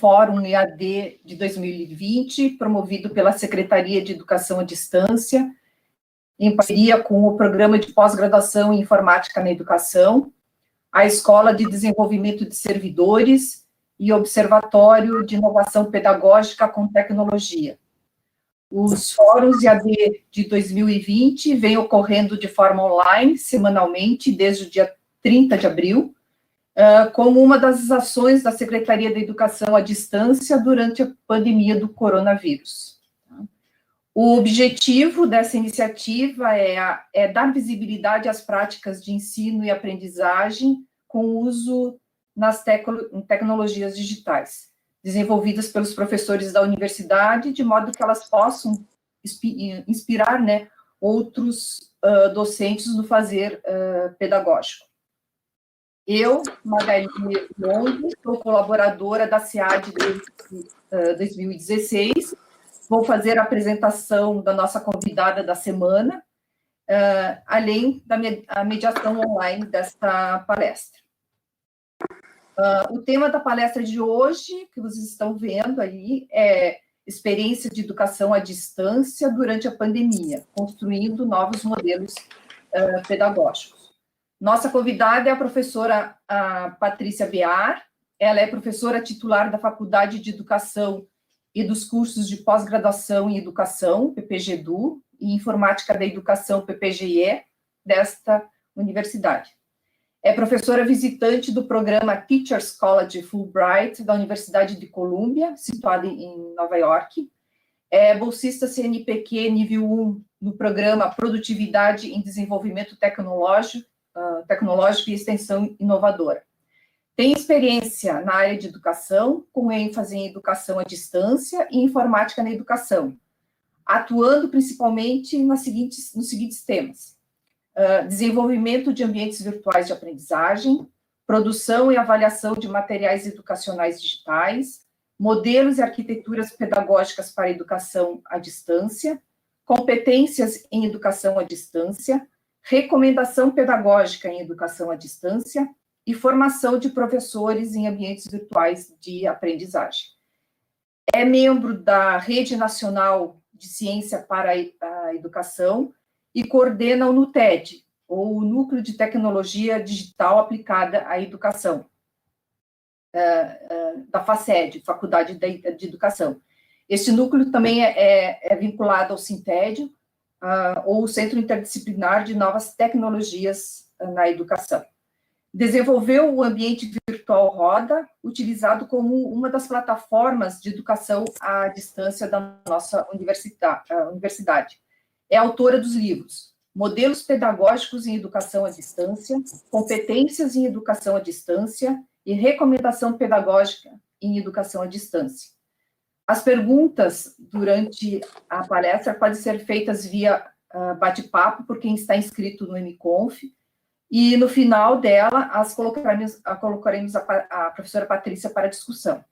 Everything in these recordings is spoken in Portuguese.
Fórum EAD de 2020, promovido pela Secretaria de Educação à Distância, em parceria com o Programa de Pós-Graduação em Informática na Educação, a Escola de Desenvolvimento de Servidores e Observatório de Inovação Pedagógica com Tecnologia. Os fóruns EAD de 2020 vêm ocorrendo de forma online, semanalmente, desde o dia 30 de abril, como uma das ações da Secretaria da Educação à Distância durante a pandemia do coronavírus. O objetivo dessa iniciativa é dar visibilidade às práticas de ensino e aprendizagem com uso nas tecnologias digitais, desenvolvidas pelos professores da universidade, de modo que elas possam inspirar, né, outros docentes no fazer pedagógico. Eu, Magali Longo, sou colaboradora da SEAD desde 2016, vou fazer a apresentação da nossa convidada da semana, além da mediação online desta palestra. O tema da palestra de hoje, que vocês estão vendo ali, é experiência de educação à distância durante a pandemia, construindo novos modelos pedagógicos. Nossa convidada é a professora Patrícia Bear, ela é professora titular da Faculdade de Educação e dos cursos de pós-graduação em Educação, PPG-EDU, e Informática da Educação, PPG-IE, desta universidade. É professora visitante do programa Teachers College Fulbright, da Universidade de Columbia, situada em Nova York. É bolsista CNPq nível 1 no programa Produtividade em Desenvolvimento Tecnológico e Extensão Inovadora. Tem experiência na área de educação, com ênfase em educação à distância e informática na educação, atuando principalmente nos seguintes temas: desenvolvimento de ambientes virtuais de aprendizagem, produção e avaliação de materiais educacionais digitais, modelos e arquiteturas pedagógicas para educação à distância, competências em educação à distância, recomendação pedagógica em educação à distância e formação de professores em ambientes virtuais de aprendizagem. É membro da Rede Nacional de Ciência para a Educação e coordena o NUTED, ou o Núcleo de Tecnologia Digital Aplicada à Educação, da FACED, Faculdade de Educação. Este núcleo também é vinculado ao Sintédio, ou Centro Interdisciplinar de Novas Tecnologias na Educação. Desenvolveu o ambiente virtual Roda, utilizado como uma das plataformas de educação à distância da nossa universidade. É autora dos livros Modelos Pedagógicos em Educação à Distância, Competências em Educação à Distância e Recomendação Pedagógica em Educação à Distância. As perguntas durante a palestra podem ser feitas via bate-papo por quem está inscrito no MConf, e no final dela colocaremos a professora Patrícia para discussão.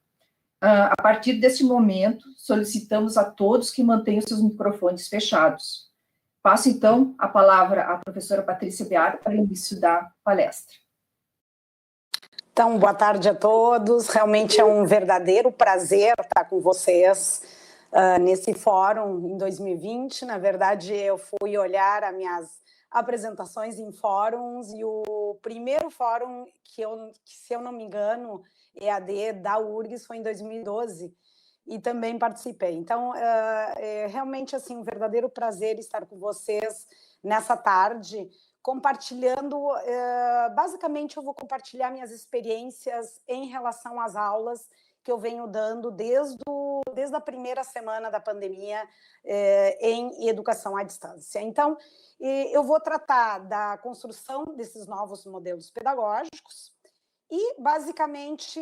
A partir deste momento, solicitamos a todos que mantenham seus microfones fechados. Passo, então, a palavra à professora Patrícia Bear para o início da palestra. Então, boa tarde a todos. Realmente é um verdadeiro prazer estar com vocês nesse fórum em 2020. Na verdade, eu fui olhar as minhas apresentações em fóruns e o primeiro fórum que se eu não me engano, EAD da URGS foi em 2012 e também participei. Então, é realmente assim, um verdadeiro prazer estar com vocês nessa tarde, compartilhando, basicamente eu vou compartilhar minhas experiências em relação às aulas que eu venho dando desde a primeira semana da pandemia em educação à distância. Então, eu vou tratar da construção desses novos modelos pedagógicos e, basicamente,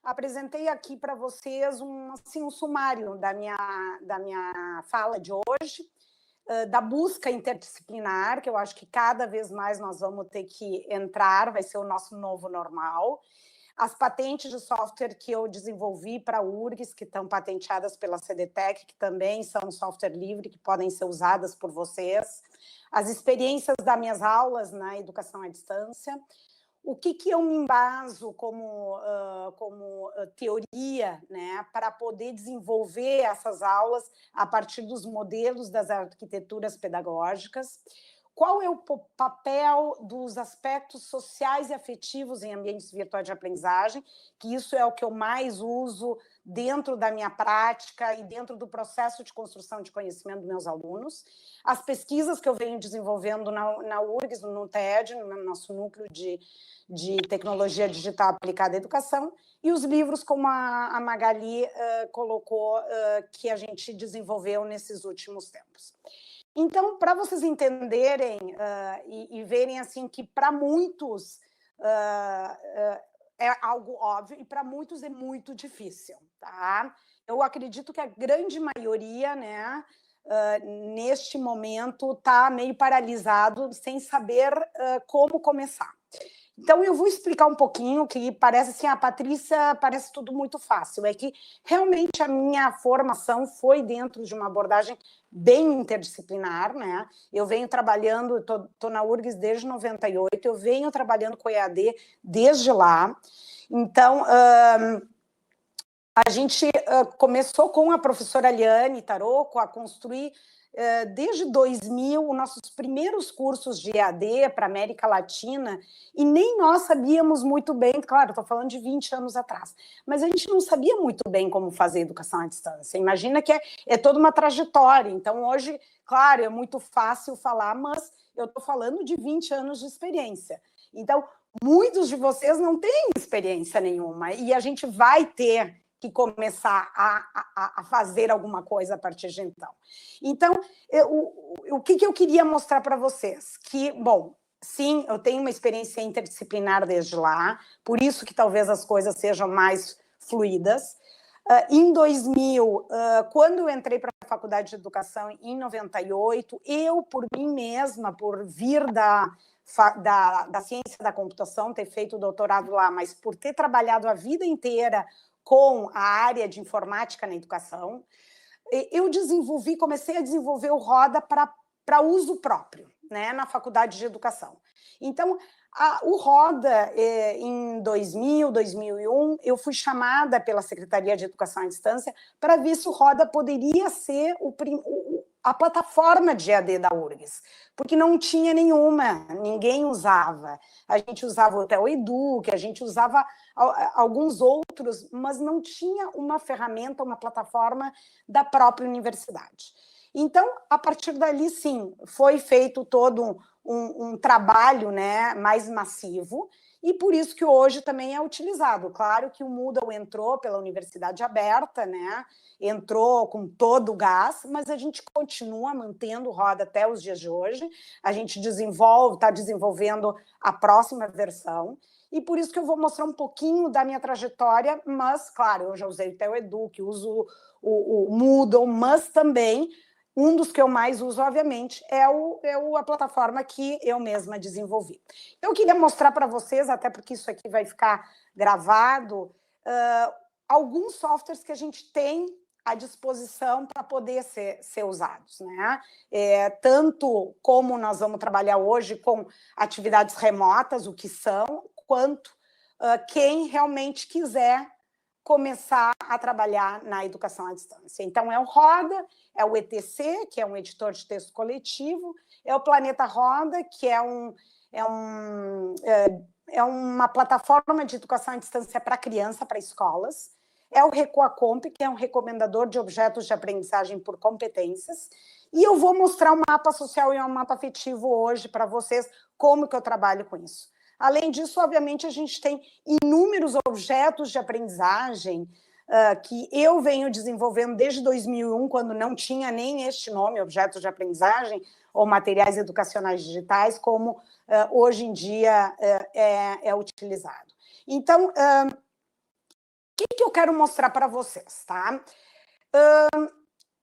apresentei aqui para vocês um sumário da minha fala de hoje, da busca interdisciplinar, que eu acho que cada vez mais nós vamos ter que entrar, vai ser o nosso novo normal. As patentes de software que eu desenvolvi para a URGS, que estão patenteadas pela CDTEC, que também são software livre, que podem ser usadas por vocês. As experiências das minhas aulas na educação à distância. o que eu me embaso como teoria, né, para poder desenvolver essas aulas a partir dos modelos das arquiteturas pedagógicas? Qual é o papel dos aspectos sociais e afetivos em ambientes virtuais de aprendizagem, que isso é o que eu mais uso dentro da minha prática e dentro do processo de construção de conhecimento dos meus alunos. As pesquisas que eu venho desenvolvendo na URGS, no TED, no nosso núcleo de tecnologia digital aplicada à educação, e os livros, como a Magali colocou, que a gente desenvolveu nesses últimos tempos. Então, para vocês entenderem e verem assim que para muitos é algo óbvio e para muitos é muito difícil, tá? Eu acredito que a grande maioria, né, neste momento está meio paralisado, sem saber como começar. Então, eu vou explicar um pouquinho, que parece assim, a Patrícia, parece tudo muito fácil. É que, realmente, a minha formação foi dentro de uma abordagem bem interdisciplinar, né? Eu venho trabalhando, estou na URGS desde 98, eu venho trabalhando com EAD desde lá. Então, a gente começou com a professora Liane Taroco a construir, desde 2000, os nossos primeiros cursos de EAD para a América Latina, e nem nós sabíamos muito bem, claro, estou falando de 20 anos atrás, mas a gente não sabia muito bem como fazer educação à distância. Imagina que é toda uma trajetória. Então, hoje, claro, é muito fácil falar, mas eu estou falando de 20 anos de experiência. Então, muitos de vocês não têm experiência nenhuma, e a gente vai ter que começar a fazer alguma coisa a partir de então. Então, o que eu queria mostrar para vocês? Que, bom, sim, eu tenho uma experiência interdisciplinar desde lá, por isso que talvez as coisas sejam mais fluídas. Em 2000, quando eu entrei para a Faculdade de Educação, em 98, eu, por mim mesma, por vir da ciência da computação, ter feito o doutorado lá, mas por ter trabalhado a vida inteira com a área de informática na educação, eu comecei a desenvolver o Roda para uso próprio, né, na Faculdade de Educação. Então, o Roda, em 2000, 2001, eu fui chamada pela Secretaria de Educação à Distância para ver se o Roda poderia ser a plataforma de EAD da URGS, porque não tinha nenhuma, ninguém usava. A gente usava o TELEDU, que a gente usava alguns outros, mas não tinha uma ferramenta, uma plataforma da própria universidade. Então, a partir dali, sim, foi feito todo um trabalho, né, mais massivo, e por isso que hoje também é utilizado. Claro que o Moodle entrou pela Universidade Aberta, né, entrou com todo o gás, mas a gente continua mantendo o Roda até os dias de hoje. A gente está desenvolvendo a próxima versão, e por isso que eu vou mostrar um pouquinho da minha trajetória, mas, claro, eu já usei o TELEDU, que uso o Moodle, mas também um dos que eu mais uso, obviamente, é a plataforma que eu mesma desenvolvi. Eu queria mostrar para vocês, até porque isso aqui vai ficar gravado, alguns softwares que a gente tem à disposição para poder ser usados, né? Tanto como nós vamos trabalhar hoje com atividades remotas, o que são, quanto quem realmente quiser começar a trabalhar na educação à distância. Então, é o Roda, é o ETC, que é um editor de texto coletivo, é o Planeta Roda, que é uma plataforma de educação à distância para criança, para escolas, é o RecuaComp, que é um recomendador de objetos de aprendizagem por competências, e eu vou mostrar um mapa social e um mapa afetivo hoje para vocês, como que eu trabalho com isso. Além disso, obviamente, a gente tem inúmeros objetos de aprendizagem que eu venho desenvolvendo desde 2001, quando não tinha nem este nome, objetos de aprendizagem, ou materiais educacionais digitais, como hoje em dia é utilizado. Então, o que eu quero mostrar para vocês, tá?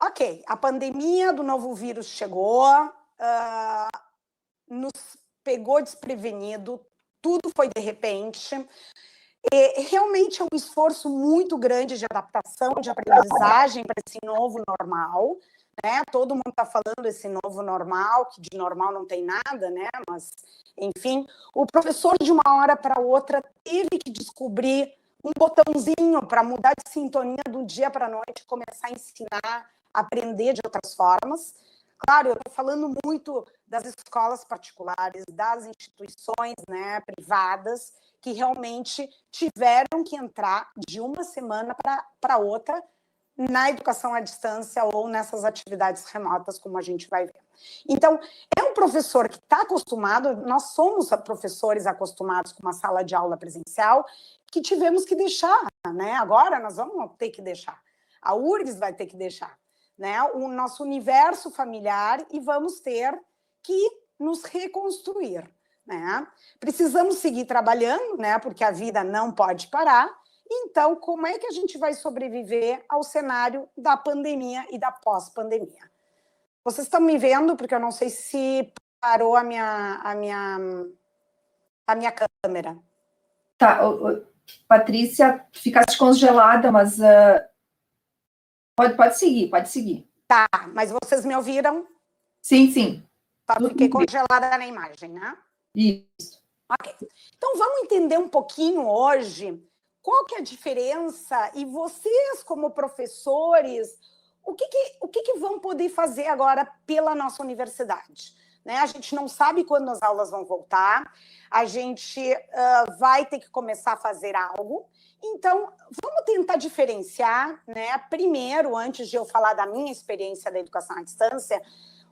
Ok, a pandemia do novo vírus chegou, nos pegou desprevenido, tudo foi de repente. Realmente é um esforço muito grande de adaptação, de aprendizagem para esse novo normal, né? Todo mundo está falando esse novo normal, que de normal não tem nada, né? Mas, enfim, o professor de uma hora para outra teve que descobrir um botãozinho para mudar de sintonia do dia para a noite, começar a ensinar, aprender de outras formas. Claro, eu estou falando muito das escolas particulares, das instituições, né, privadas, que realmente tiveram que entrar de uma semana para outra na educação à distância ou nessas atividades remotas, como a gente vai ver. Então, é um professor que está acostumado, nós somos professores acostumados com uma sala de aula presencial, que tivemos que deixar, né? Agora nós vamos ter que deixar. A URGS vai ter que deixar, né? O nosso universo familiar e vamos ter que nos reconstruir, né? Precisamos seguir trabalhando, né? Porque a vida não pode parar. Então, como é que a gente vai sobreviver ao cenário da pandemia e da pós-pandemia? Vocês estão me vendo? Porque eu não sei se parou a minha câmera. Tá, Patrícia, ficaste congelada, mas pode seguir, pode seguir. Tá, mas vocês me ouviram? Sim, sim. Tá, fiquei congelada na imagem, né? Isso. Ok. Então, vamos entender um pouquinho hoje qual que é a diferença e vocês, como professores, o que vão poder fazer agora pela nossa universidade? Né? A gente não sabe quando as aulas vão voltar, a gente vai ter que começar a fazer algo. Então, vamos tentar diferenciar, né? Primeiro, antes de eu falar da minha experiência da educação à distância,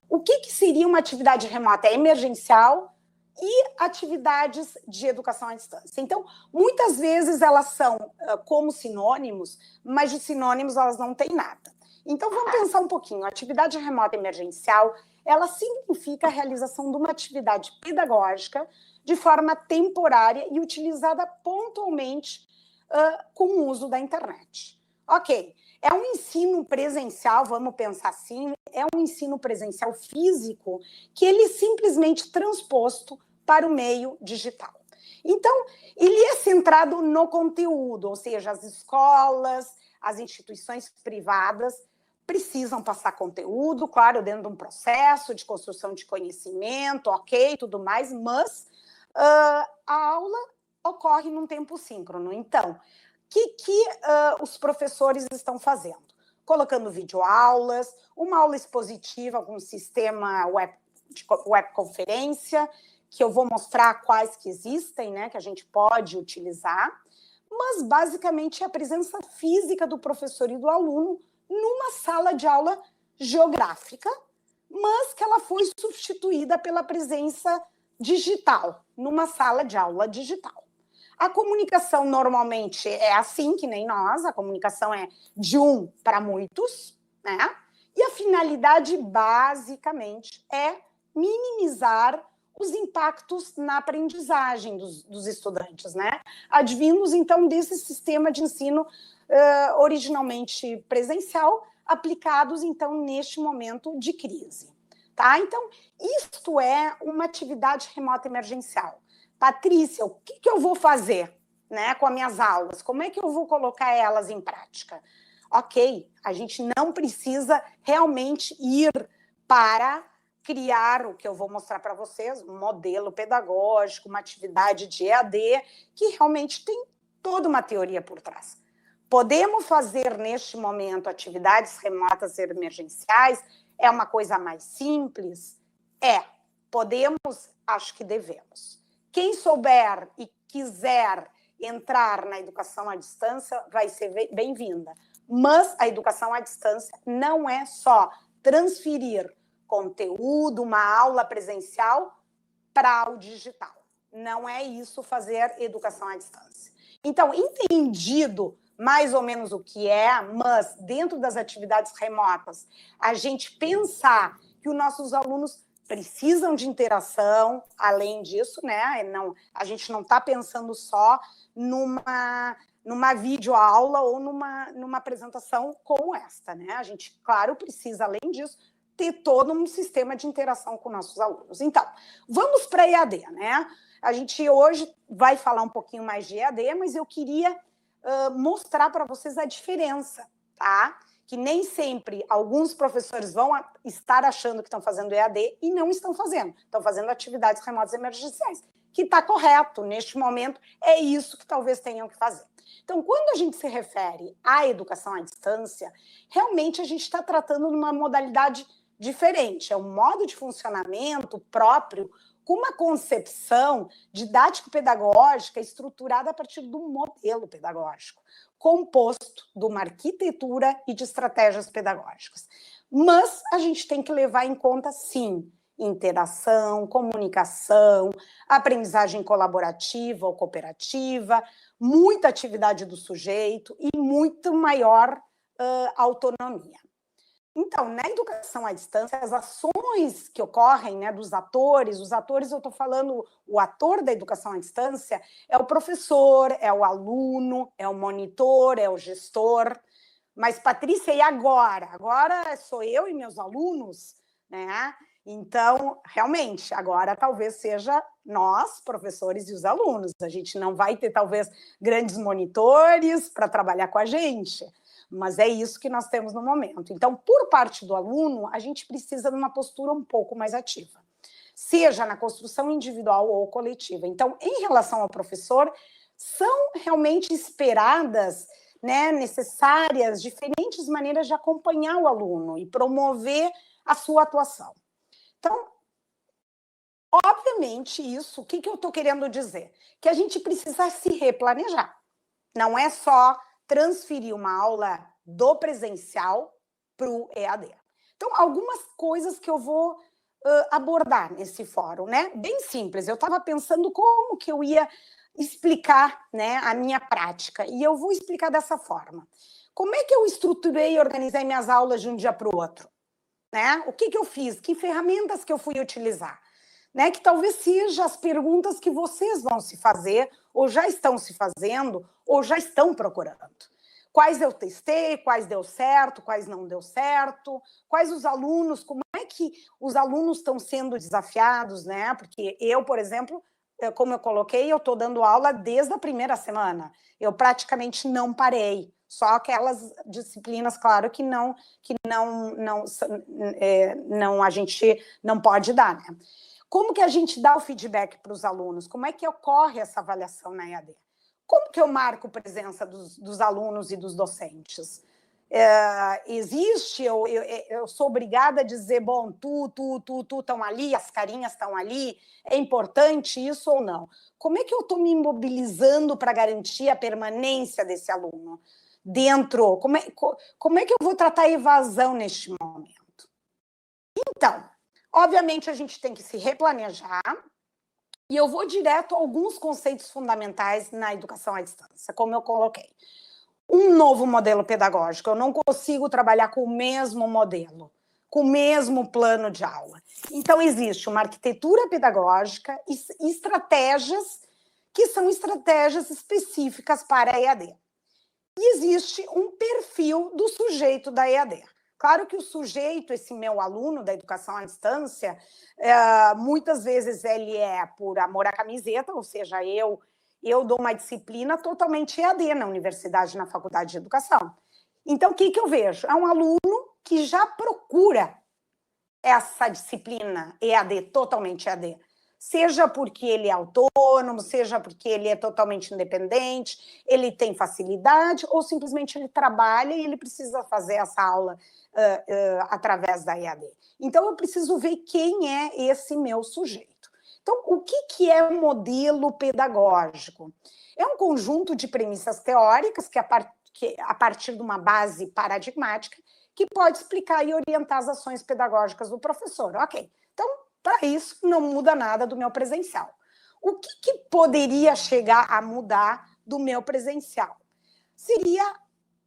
o que seria uma atividade remota emergencial e atividades de educação à distância. Então, muitas vezes elas são como sinônimos, mas de sinônimos elas não têm nada. Então, vamos pensar um pouquinho. A atividade remota emergencial, ela significa a realização de uma atividade pedagógica de forma temporária e utilizada pontualmente com o uso da internet. Ok, é um ensino presencial, vamos pensar assim, é um ensino presencial físico que ele simplesmente transposto para o meio digital. Então, ele é centrado no conteúdo, ou seja, as escolas, as instituições privadas precisam passar conteúdo, claro, dentro de um processo de construção de conhecimento, ok, tudo mais, mas a aula ocorre num tempo síncrono. Então, o que os professores estão fazendo? Colocando videoaulas, uma aula expositiva com um sistema webconferência, que eu vou mostrar quais que existem, né, que a gente pode utilizar, mas basicamente é a presença física do professor e do aluno numa sala de aula geográfica, mas que ela foi substituída pela presença digital, numa sala de aula digital. A comunicação normalmente é assim, que nem nós, a comunicação é de um para muitos, né? E a finalidade, basicamente, é minimizar os impactos na aprendizagem dos estudantes, né? Advindos, então, desse sistema de ensino originalmente presencial, aplicados, então, neste momento de crise. Tá? Então, isto é uma atividade remota emergencial. Patrícia, o que eu vou fazer, né, com as minhas aulas? Como é que eu vou colocar elas em prática? Ok, a gente não precisa realmente ir para criar o que eu vou mostrar para vocês, um modelo pedagógico, uma atividade de EAD, que realmente tem toda uma teoria por trás. Podemos fazer, neste momento, atividades remotas emergenciais? É uma coisa mais simples? Podemos, acho que devemos. Quem souber e quiser entrar na educação à distância vai ser bem-vinda. Mas a educação à distância não é só transferir conteúdo, uma aula presencial para o digital. Não é isso fazer educação à distância. Então, entendido mais ou menos o que é, mas dentro das atividades remotas, a gente pensar que os nossos alunos precisam de interação, além disso, né? A gente não está pensando só numa videoaula ou numa apresentação como esta, né? A gente, claro, precisa, além disso, ter todo um sistema de interação com nossos alunos. Então, vamos para EAD, né? A gente hoje vai falar um pouquinho mais de EAD, mas eu queria mostrar para vocês a diferença, tá? que nem sempre alguns professores vão estar achando que estão fazendo EAD e não estão fazendo atividades remotas emergenciais, que está correto, neste momento é isso que talvez tenham que fazer. Então, quando a gente se refere à educação à distância, realmente a gente está tratando de uma modalidade diferente, é um modo de funcionamento próprio, com uma concepção didático-pedagógica estruturada a partir de um modelo pedagógico, composto de uma arquitetura e de estratégias pedagógicas. Mas a gente tem que levar em conta, sim, interação, comunicação, aprendizagem colaborativa ou cooperativa, muita atividade do sujeito e muito maior autonomia. Então, na educação à distância, as ações que ocorrem, né, dos atores, os atores, eu estou falando, o ator da educação à distância é o professor, é o aluno, é o monitor, é o gestor. Mas, Patrícia, e agora? Agora sou eu e meus alunos, né? Então, realmente, agora talvez seja nós, professores e os alunos. A gente não vai ter, talvez, grandes monitores para trabalhar com a gente, mas é isso que nós temos no momento. Então, por parte do aluno, a gente precisa de uma postura um pouco mais ativa, seja na construção individual ou coletiva. Então, em relação ao professor, são realmente esperadas, né, necessárias, diferentes maneiras de acompanhar o aluno e promover a sua atuação. Então, obviamente, isso, o que eu estou querendo dizer? Que a gente precisa se replanejar. Não é só transferir uma aula do presencial para o EAD. Então, algumas coisas que eu vou abordar nesse fórum, né? Bem simples, eu estava pensando como que eu ia explicar, né, a minha prática, e eu vou explicar dessa forma. Como é que eu estruturei e organizei minhas aulas de um dia para o outro? Né? O que eu fiz? Que ferramentas que eu fui utilizar? Né? Que talvez sejam as perguntas que vocês vão se fazer, ou já estão se fazendo, ou já estão procurando. Quais eu testei, quais deu certo, quais não deu certo, quais os alunos, como é que os alunos estão sendo desafiados, né? Porque eu, por exemplo, como eu coloquei, eu estou dando aula desde a primeira semana. Eu praticamente não parei. Só aquelas disciplinas, claro, que a gente não pode dar, né? Como que a gente dá o feedback para os alunos? Como é que ocorre essa avaliação na EAD? Como que eu marco a presença dos alunos e dos docentes? Existe, eu sou obrigada a dizer, bom, tu estão ali, as carinhas estão ali, é importante isso ou não? Como é que eu estou me mobilizando para garantir a permanência desse aluno dentro? Como é que eu vou tratar a evasão neste momento? Então, obviamente, a gente tem que se replanejar, e eu vou direto a alguns conceitos fundamentais na educação à distância, como eu coloquei. Um novo modelo pedagógico, eu não consigo trabalhar com o mesmo modelo, com o mesmo plano de aula. Então, existe uma arquitetura pedagógica e estratégias que são estratégias específicas para a EAD. E existe um perfil do sujeito da EAD. Claro que o sujeito, esse meu aluno da educação à distância, muitas vezes ele é por amor à camiseta, ou seja, eu dou uma disciplina totalmente EAD na universidade, na faculdade de educação. Então, o que eu vejo? É um aluno que já procura essa disciplina EAD, totalmente EAD. Seja porque ele é autônomo, seja porque ele é totalmente independente, ele tem facilidade, ou simplesmente ele trabalha e ele precisa fazer essa aula através da EAD. Então, eu preciso ver quem é esse meu sujeito. Então, o que é um modelo pedagógico? É um conjunto de premissas teóricas que, a partir de uma base paradigmática, que pode explicar e orientar as ações pedagógicas do professor. Ok, então, para isso, não muda nada do meu presencial. O que poderia chegar a mudar do meu presencial? Seria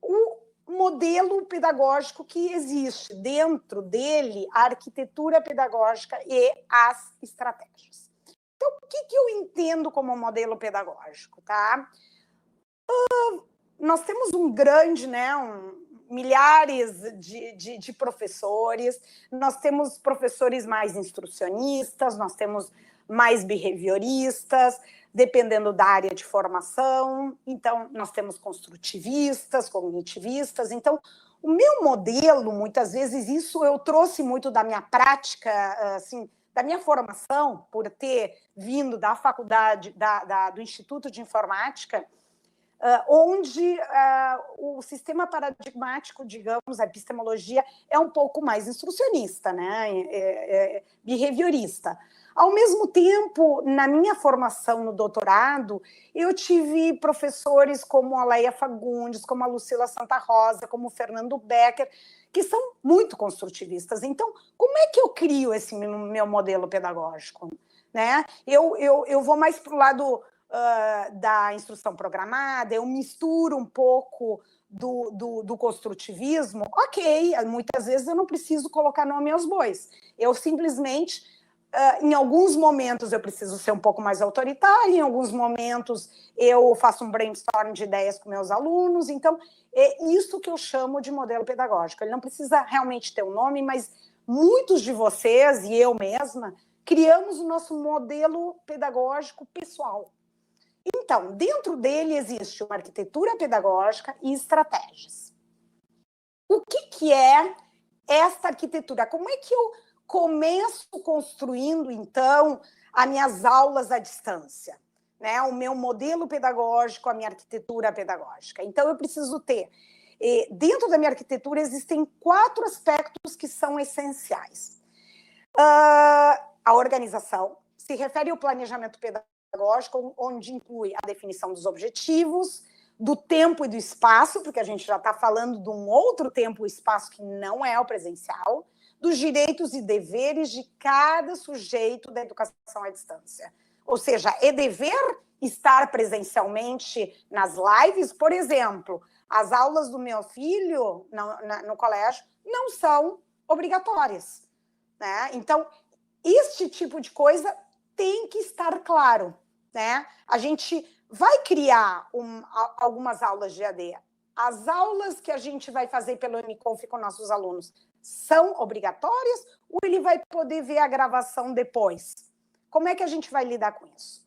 o modelo pedagógico que existe, dentro dele, a arquitetura pedagógica e as estratégias. Então, o que eu entendo como modelo pedagógico, tá? Nós temos um grande, né, milhares de professores, nós temos professores mais instrucionistas, nós temos mais behavioristas, dependendo da área de formação. Então, nós temos construtivistas, cognitivistas. Então, o meu modelo, muitas vezes, isso eu trouxe muito da minha prática, assim, da minha formação, por ter vindo da faculdade, do Instituto de Informática, onde o sistema paradigmático, digamos, a epistemologia, é um pouco mais instrucionista, né? Behaviorista. Ao mesmo tempo, na minha formação no doutorado, eu tive professores como a Leia Fagundes, como a Lucila Santa Rosa, como o Fernando Becker, que são muito construtivistas. Então, como é que eu crio esse meu modelo pedagógico? Né? Eu vou mais para o lado da instrução programada, eu misturo um pouco do construtivismo. Ok, muitas vezes eu não preciso colocar nome aos bois. Eu simplesmente, em alguns momentos, eu preciso ser um pouco mais autoritária, em alguns momentos eu faço um brainstorm de ideias com meus alunos. Então, é isso que eu chamo de modelo pedagógico. Ele não precisa realmente ter um nome, mas muitos de vocês, e eu mesma, criamos o nosso modelo pedagógico pessoal. Então, dentro dele existe uma arquitetura pedagógica e estratégias. O que é esta arquitetura? Como é que eu começo construindo, então, as minhas aulas à distância? Né? O meu modelo pedagógico, a minha arquitetura pedagógica. Então, eu preciso ter... Dentro da minha arquitetura existem 4 aspectos que são essenciais. A organização se refere ao planejamento pedagógico, onde inclui a definição dos objetivos, do tempo e do espaço, porque a gente já está falando de um outro tempo e espaço que não é o presencial, dos direitos e deveres de cada sujeito da educação à distância. Ou seja, é dever estar presencialmente nas lives. Por exemplo, as aulas do meu filho no colégio não são obrigatórias. Né? Então, este tipo de coisa tem que estar claro, né? A gente vai criar algumas aulas de EAD. As aulas que a gente vai fazer pelo MConf com nossos alunos são obrigatórias ou ele vai poder ver a gravação depois? Como é que a gente vai lidar com isso?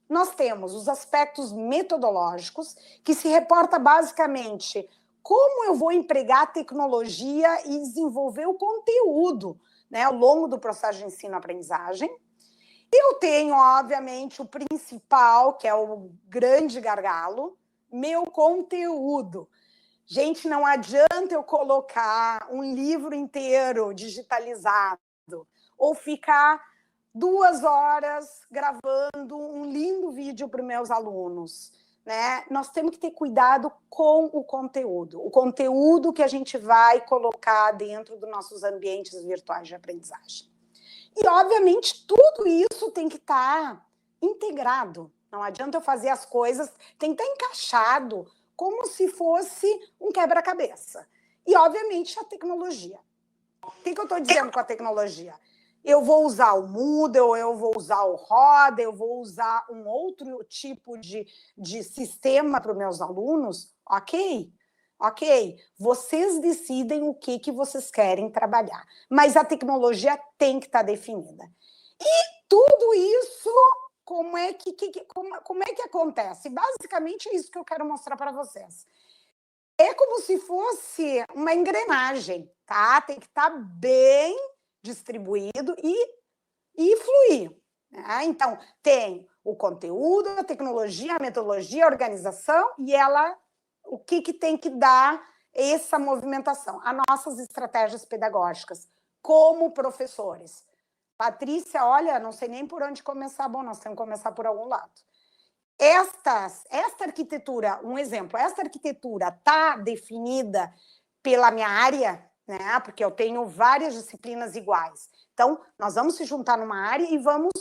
Nós temos os aspectos metodológicos, que se reporta basicamente como eu vou empregar a tecnologia e desenvolver o conteúdo, né, ao longo do processo de ensino-aprendizagem. Eu tenho, obviamente, o principal, que é o grande gargalo, meu conteúdo. Gente, não adianta eu colocar um livro inteiro digitalizado ou ficar 2 horas gravando um lindo vídeo para os meus alunos. Né? Nós temos que ter cuidado com o conteúdo que a gente vai colocar dentro dos nossos ambientes virtuais de aprendizagem. E, obviamente, tudo isso tem que estar integrado. Não adianta eu fazer as coisas, tem que estar encaixado, como se fosse um quebra-cabeça. E, obviamente, a tecnologia. O que eu estou dizendo com a tecnologia? Eu vou usar o Moodle, eu vou usar o Roda, eu vou usar um outro tipo de sistema para os meus alunos, ok? Ok, vocês decidem o que vocês querem trabalhar, mas a tecnologia tem que estar definida. E tudo isso, como é que acontece? Basicamente é isso que eu quero mostrar para vocês. É como se fosse uma engrenagem, tá? Tem que estar bem distribuído e fluir. Né? Então, tem o conteúdo, a tecnologia, a metodologia, a organização, e o que tem que dar essa movimentação? As nossas estratégias pedagógicas, como professores. Patrícia, olha, não sei nem por onde começar. Bom, nós temos que começar por algum lado. Esta arquitetura, um exemplo, esta arquitetura está definida pela minha área, né? Porque eu tenho várias disciplinas iguais. Então, nós vamos se juntar numa área e vamos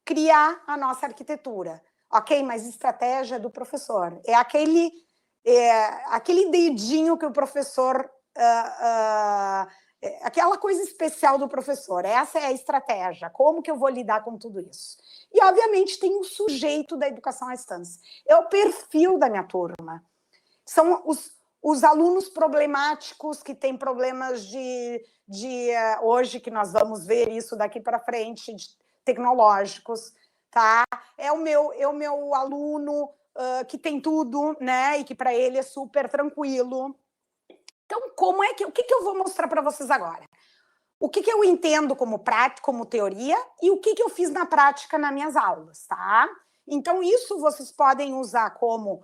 criar a nossa arquitetura. Ok, mas estratégia do professor. É aquele dedinho que o professor... aquela coisa especial do professor. Essa é a estratégia. Como que eu vou lidar com tudo isso? E, obviamente, tem o sujeito da educação à distância. É o perfil da minha turma. São os alunos problemáticos que têm problemas hoje, que nós vamos ver isso daqui para frente, tecnológicos, tá? É o meu aluno que tem tudo, né? E que para ele é super tranquilo. Então, o que eu vou mostrar para vocês agora? O que eu entendo como prática, como teoria, e o que eu fiz na prática nas minhas aulas, tá? Então, isso vocês podem usar como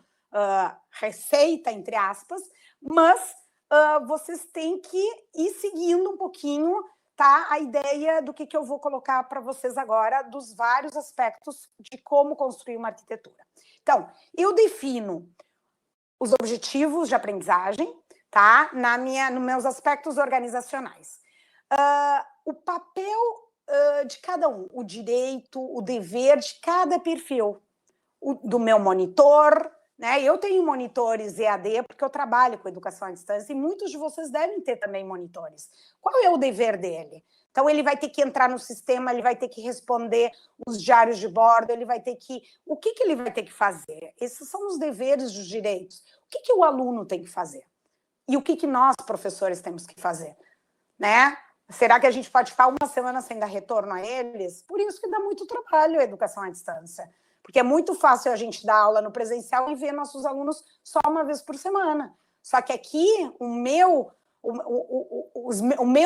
receita, entre aspas, mas vocês têm que ir seguindo um pouquinho, tá? A ideia do que eu vou colocar para vocês agora, dos vários aspectos de como construir uma arquitetura. Então, eu defino os objetivos de aprendizagem, tá? Nos meus aspectos organizacionais. O papel de cada um, o direito, o dever de cada perfil, do meu monitor, né? Eu tenho monitores EAD porque eu trabalho com educação à distância e muitos de vocês devem ter também monitores. Qual é o dever dele? Então, ele vai ter que entrar no sistema, ele vai ter que responder os diários de bordo, ele vai ter que... O que ele vai ter que fazer? Esses são os deveres dos direitos. O que o aluno tem que fazer? E o que nós, professores, temos que fazer? Né? Será que a gente pode ficar uma semana sem dar retorno a eles? Por isso que dá muito trabalho a educação à distância. Porque é muito fácil a gente dar aula no presencial e ver nossos alunos só uma vez por semana. Só que aqui, o meu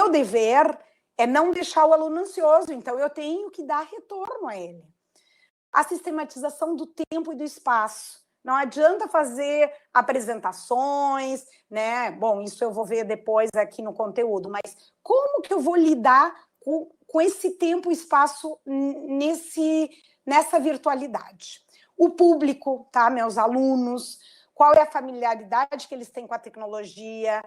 dever é não deixar o aluno ansioso, então eu tenho que dar retorno a ele. A sistematização do tempo e do espaço. Não adianta fazer apresentações, né? Bom, isso eu vou ver depois aqui no conteúdo, mas como que eu vou lidar com esse tempo e espaço nessa virtualidade? O público, tá? Meus alunos, qual é a familiaridade que eles têm com a tecnologia?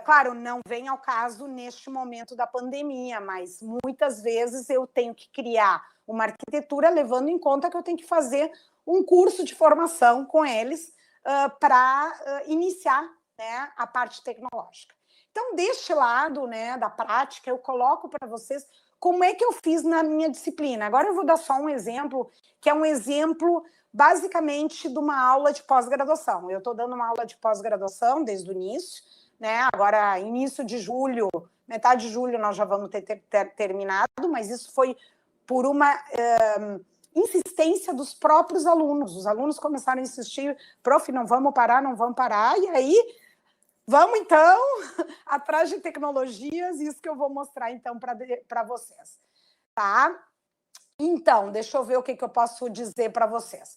Claro, não vem ao caso neste momento da pandemia, mas muitas vezes eu tenho que criar uma arquitetura levando em conta que eu tenho que fazer um curso de formação com eles para iniciar, né, a parte tecnológica. Então, deste lado, né, da prática, eu coloco para vocês como é que eu fiz na minha disciplina. Agora eu vou dar só um exemplo, que é um exemplo basicamente de uma aula de pós-graduação. Eu estou dando uma aula de pós-graduação desde o início, né? Agora, início de julho, metade de julho nós já vamos ter terminado, mas isso foi por uma insistência dos próprios alunos. Os alunos começaram a insistir, prof, não vamos parar, e aí vamos, então, atrás de tecnologias, isso que eu vou mostrar, então, para vocês. Tá? Então, deixa eu ver o que eu posso dizer para vocês.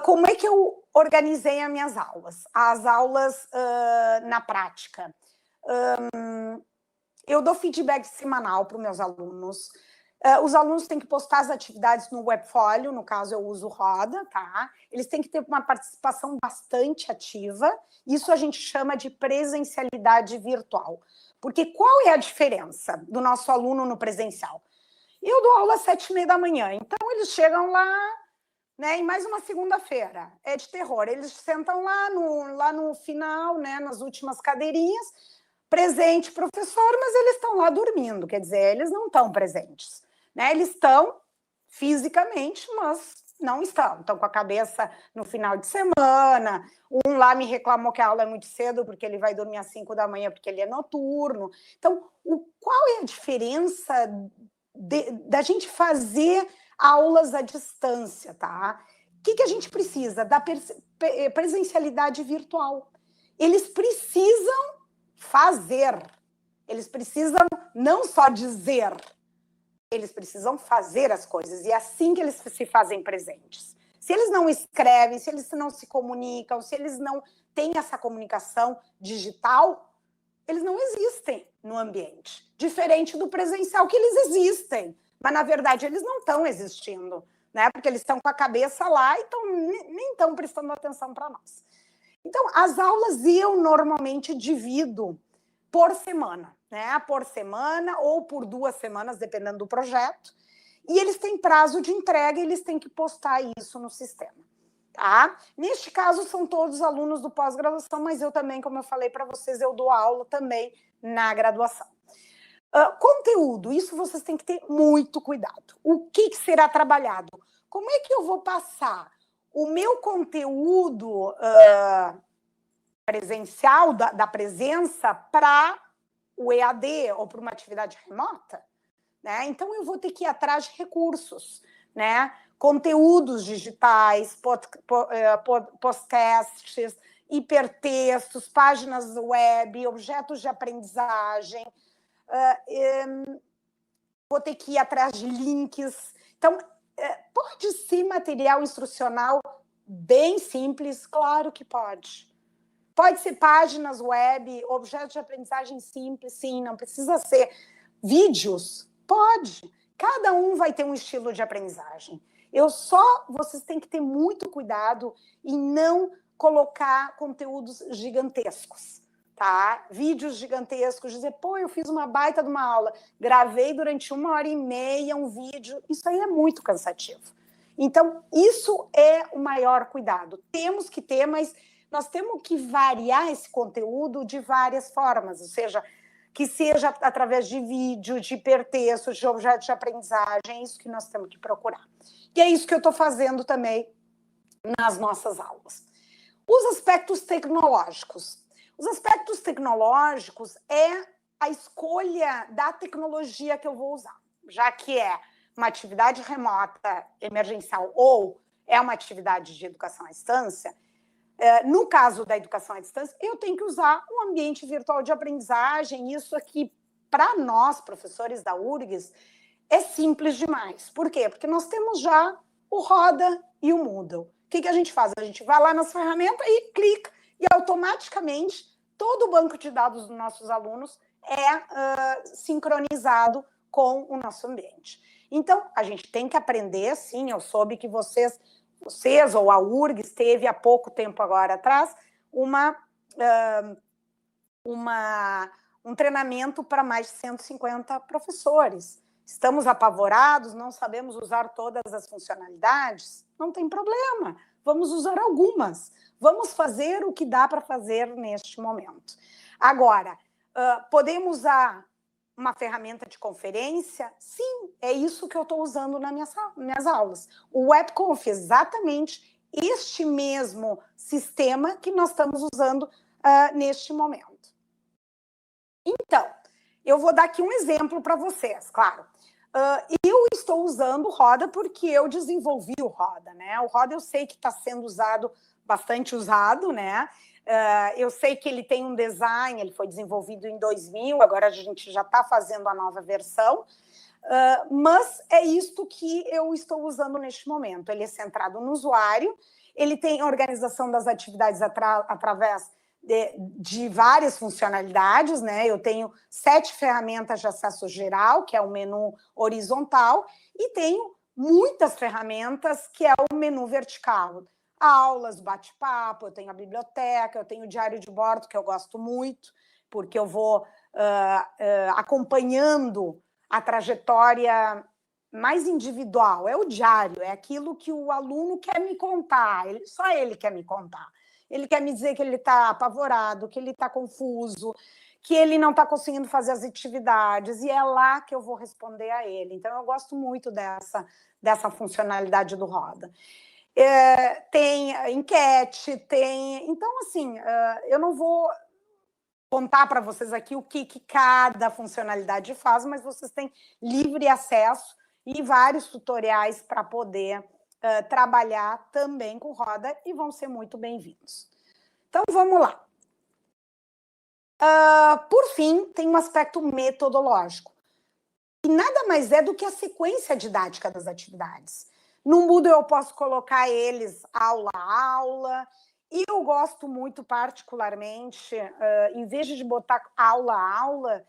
Como é que eu organizei as minhas aulas? As aulas na prática. Eu dou feedback semanal para os meus alunos. Os alunos têm que postar as atividades no Webfolio, no caso eu uso Roda, tá? Eles têm que ter uma participação bastante ativa. Isso a gente chama de presencialidade virtual. Porque qual é a diferença do nosso aluno no presencial? Eu dou aula às 7h30 da manhã, então eles chegam lá, né, em mais uma segunda-feira. É de terror. Eles sentam lá no final, né, nas últimas cadeirinhas, presente, professor, mas eles estão lá dormindo, quer dizer, eles não estão presentes. Né? Eles estão fisicamente, mas não estão com a cabeça no final de semana. Um lá me reclamou que a aula é muito cedo porque ele vai dormir às 5 da manhã porque ele é noturno. Então, qual é a diferença da gente fazer aulas à distância, tá? O que a gente precisa? Da presencialidade virtual. Eles precisam fazer. Eles precisam não só dizer, eles precisam fazer as coisas, e é assim que eles se fazem presentes. Se eles não escrevem, se eles não se comunicam, se eles não têm essa comunicação digital, eles não existem no ambiente. Diferente do presencial, que eles existem, mas, na verdade, eles não estão existindo, né? Porque eles estão com a cabeça lá e nem estão prestando atenção para nós. Então, as aulas eu normalmente divido por semana, né? Por semana ou por 2 semanas, dependendo do projeto. E eles têm prazo de entrega e eles têm que postar isso no sistema. Tá? Neste caso, são todos alunos do pós-graduação, mas eu também, como eu falei para vocês, eu dou aula também na graduação. Conteúdo, isso vocês têm que ter muito cuidado. O que será trabalhado? Como é que eu vou passar o meu conteúdo presencial, da presença, para o EAD ou para uma atividade remota? né? Então, eu vou ter que ir atrás de recursos, né? Conteúdos digitais, podcasts, hipertextos, páginas web, objetos de aprendizagem. Vou ter que ir atrás de links. Então, pode ser material instrucional bem simples? Claro que pode. Pode ser páginas web, objetos de aprendizagem simples, sim, não precisa ser vídeos. Pode. Cada um vai ter um estilo de aprendizagem. Vocês têm que ter muito cuidado em não colocar conteúdos gigantescos, tá? Vídeos gigantescos, dizer, pô, eu fiz uma baita de uma aula, gravei durante 1h30 um vídeo, isso aí é muito cansativo. Então, isso é o maior cuidado. Temos que ter, mas nós temos que variar esse conteúdo de várias formas, ou seja, que seja através de vídeo, de hipertexto, de objetos de aprendizagem, é isso que nós temos que procurar. E é isso que eu estou fazendo também nas nossas aulas. Os aspectos tecnológicos. Os aspectos tecnológicos é a escolha da tecnologia que eu vou usar, já que é uma atividade remota emergencial ou é uma atividade de educação à distância. No caso da educação à distância, eu tenho que usar um ambiente virtual de aprendizagem. Isso aqui, para nós, professores da URGS, é simples demais. Por quê? Porque nós temos já o Roda e o Moodle. O que a gente faz? A gente vai lá nas ferramentas e clica, e automaticamente todo o banco de dados dos nossos alunos é sincronizado com o nosso ambiente. Então, a gente tem que aprender, sim, eu soube que vocês ou a URGS teve há pouco tempo agora atrás um treinamento para mais de 150 professores. Estamos apavorados, não sabemos usar todas as funcionalidades? Não tem problema, vamos usar algumas. Vamos fazer o que dá para fazer neste momento. Agora, podemos usar uma ferramenta de conferência? Sim, é isso que eu estou usando nas minhas aulas. O WebConf, exatamente este mesmo sistema que nós estamos usando neste momento. Então, eu vou dar aqui um exemplo para vocês, claro. Eu estou usando o Roda porque eu desenvolvi o Roda, né? O Roda eu sei que está sendo bastante usado, né? Eu sei que ele tem um design, ele foi desenvolvido em 2000, agora a gente já está fazendo a nova versão, mas é isto que eu estou usando neste momento. Ele é centrado no usuário, ele tem a organização das atividades através de várias funcionalidades, né? Eu tenho 7 ferramentas de acesso geral, que é o menu horizontal, e tenho muitas ferramentas, que é o menu vertical. Aulas, bate-papo, eu tenho a biblioteca, eu tenho o diário de bordo, que eu gosto muito, porque eu vou acompanhando a trajetória mais individual. É o diário, é aquilo que o aluno quer me contar, só ele quer me contar. Ele quer me dizer que ele está apavorado, que ele está confuso, que ele não está conseguindo fazer as atividades, e é lá que eu vou responder a ele. Então, eu gosto muito dessa funcionalidade do Roda. Tem enquete, Então, assim, eu não vou contar para vocês aqui o que cada funcionalidade faz, mas vocês têm livre acesso e vários tutoriais para poder trabalhar também com Roda e vão ser muito bem-vindos. Então, vamos lá. Por fim, tem um aspecto metodológico, que nada mais é do que a sequência didática das atividades. No Moodle eu posso colocar eles aula a aula, e eu gosto muito particularmente, em vez de botar aula a aula,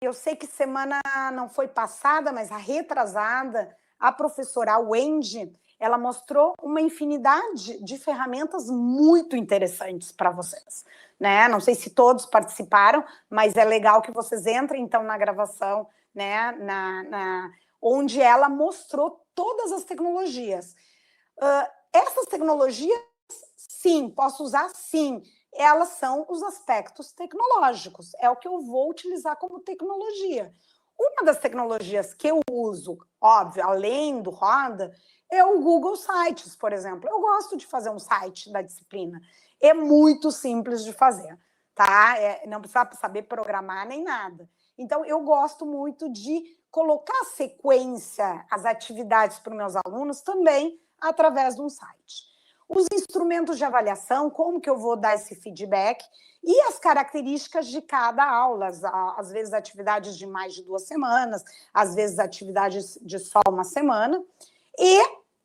eu sei que semana não foi passada, mas a retrasada, a professora Wendy, ela mostrou uma infinidade de ferramentas muito interessantes para vocês, né? Não sei se todos participaram, mas é legal que vocês entrem, então, na gravação, né? Onde ela mostrou todas as tecnologias. Essas tecnologias, sim, posso usar, sim. Elas são os aspectos tecnológicos, é o que eu vou utilizar como tecnologia. Uma das tecnologias que eu uso, óbvio, além do Roda, é o Google Sites, por exemplo. Eu gosto de fazer um site da disciplina. É muito simples de fazer, tá? Não precisa saber programar nem nada. Então, eu gosto muito de colocar sequência, as atividades para os meus alunos também através de um site. Os instrumentos de avaliação, como que eu vou dar esse feedback e as características de cada aula, às vezes atividades de mais de 2 semanas, às vezes atividades de só 1 semana. E,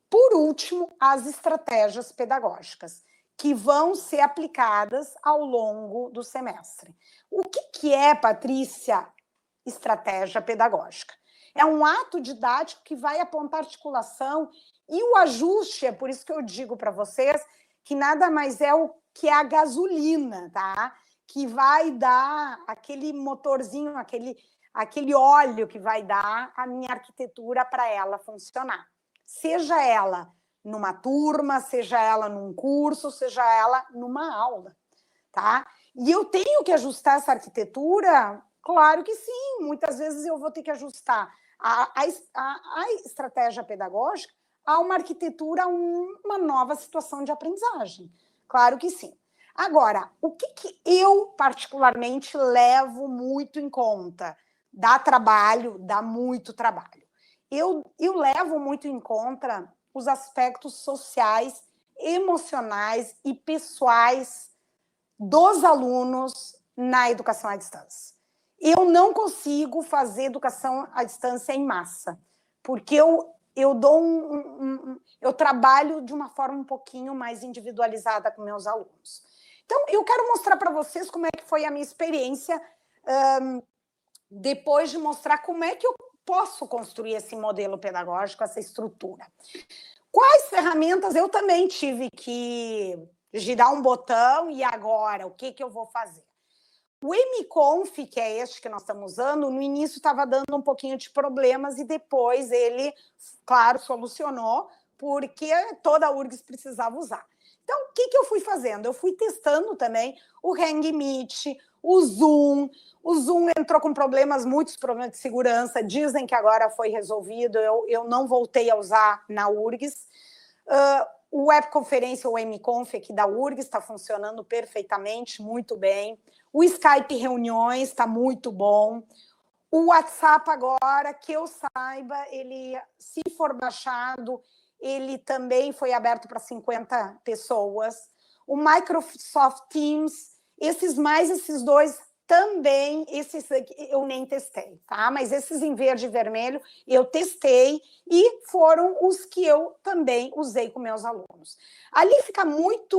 por último, as estratégias pedagógicas, que vão ser aplicadas ao longo do semestre. O que é, Patrícia, estratégia pedagógica? É um ato didático que vai apontar articulação e o ajuste, é por isso que eu digo para vocês que nada mais é o que é a gasolina, tá? Que vai dar aquele motorzinho, aquele óleo que vai dar a minha arquitetura para ela funcionar. Seja ela numa turma, seja ela num curso, seja ela numa aula, tá? E eu tenho que ajustar essa arquitetura? Claro que sim, muitas vezes eu vou ter que ajustar a estratégia pedagógica a uma arquitetura, a uma nova situação de aprendizagem. Claro que sim. Agora, o que eu particularmente levo muito em conta? Dá trabalho, dá muito trabalho. Eu levo muito em conta os aspectos sociais, emocionais e pessoais dos alunos na educação à distância. Eu não consigo fazer educação à distância em massa, porque eu trabalho de uma forma um pouquinho mais individualizada com meus alunos. Então, eu quero mostrar para vocês como é que foi a minha experiência, depois de mostrar como é que eu posso construir esse modelo pedagógico, essa estrutura. Quais ferramentas eu também tive que girar um botão e agora, o que eu vou fazer? O MConf, que é este que nós estamos usando, no início estava dando um pouquinho de problemas e depois ele, claro, solucionou, porque toda a URGS precisava usar. Então, o que eu fui fazendo? Eu fui testando também o Hangmeet, o Zoom. O Zoom entrou com muitos problemas de segurança, dizem que agora foi resolvido, eu não voltei a usar na URGS. O webconferência, o MConf aqui da URGS, está funcionando perfeitamente, muito bem. O Skype Reuniões está muito bom. O WhatsApp agora, que eu saiba, ele, se for baixado, ele também foi aberto para 50 pessoas. O Microsoft Teams, esses dois também, esses aqui eu nem testei, tá? Mas esses em verde e vermelho eu testei e foram os que eu também usei com meus alunos. Ali fica muito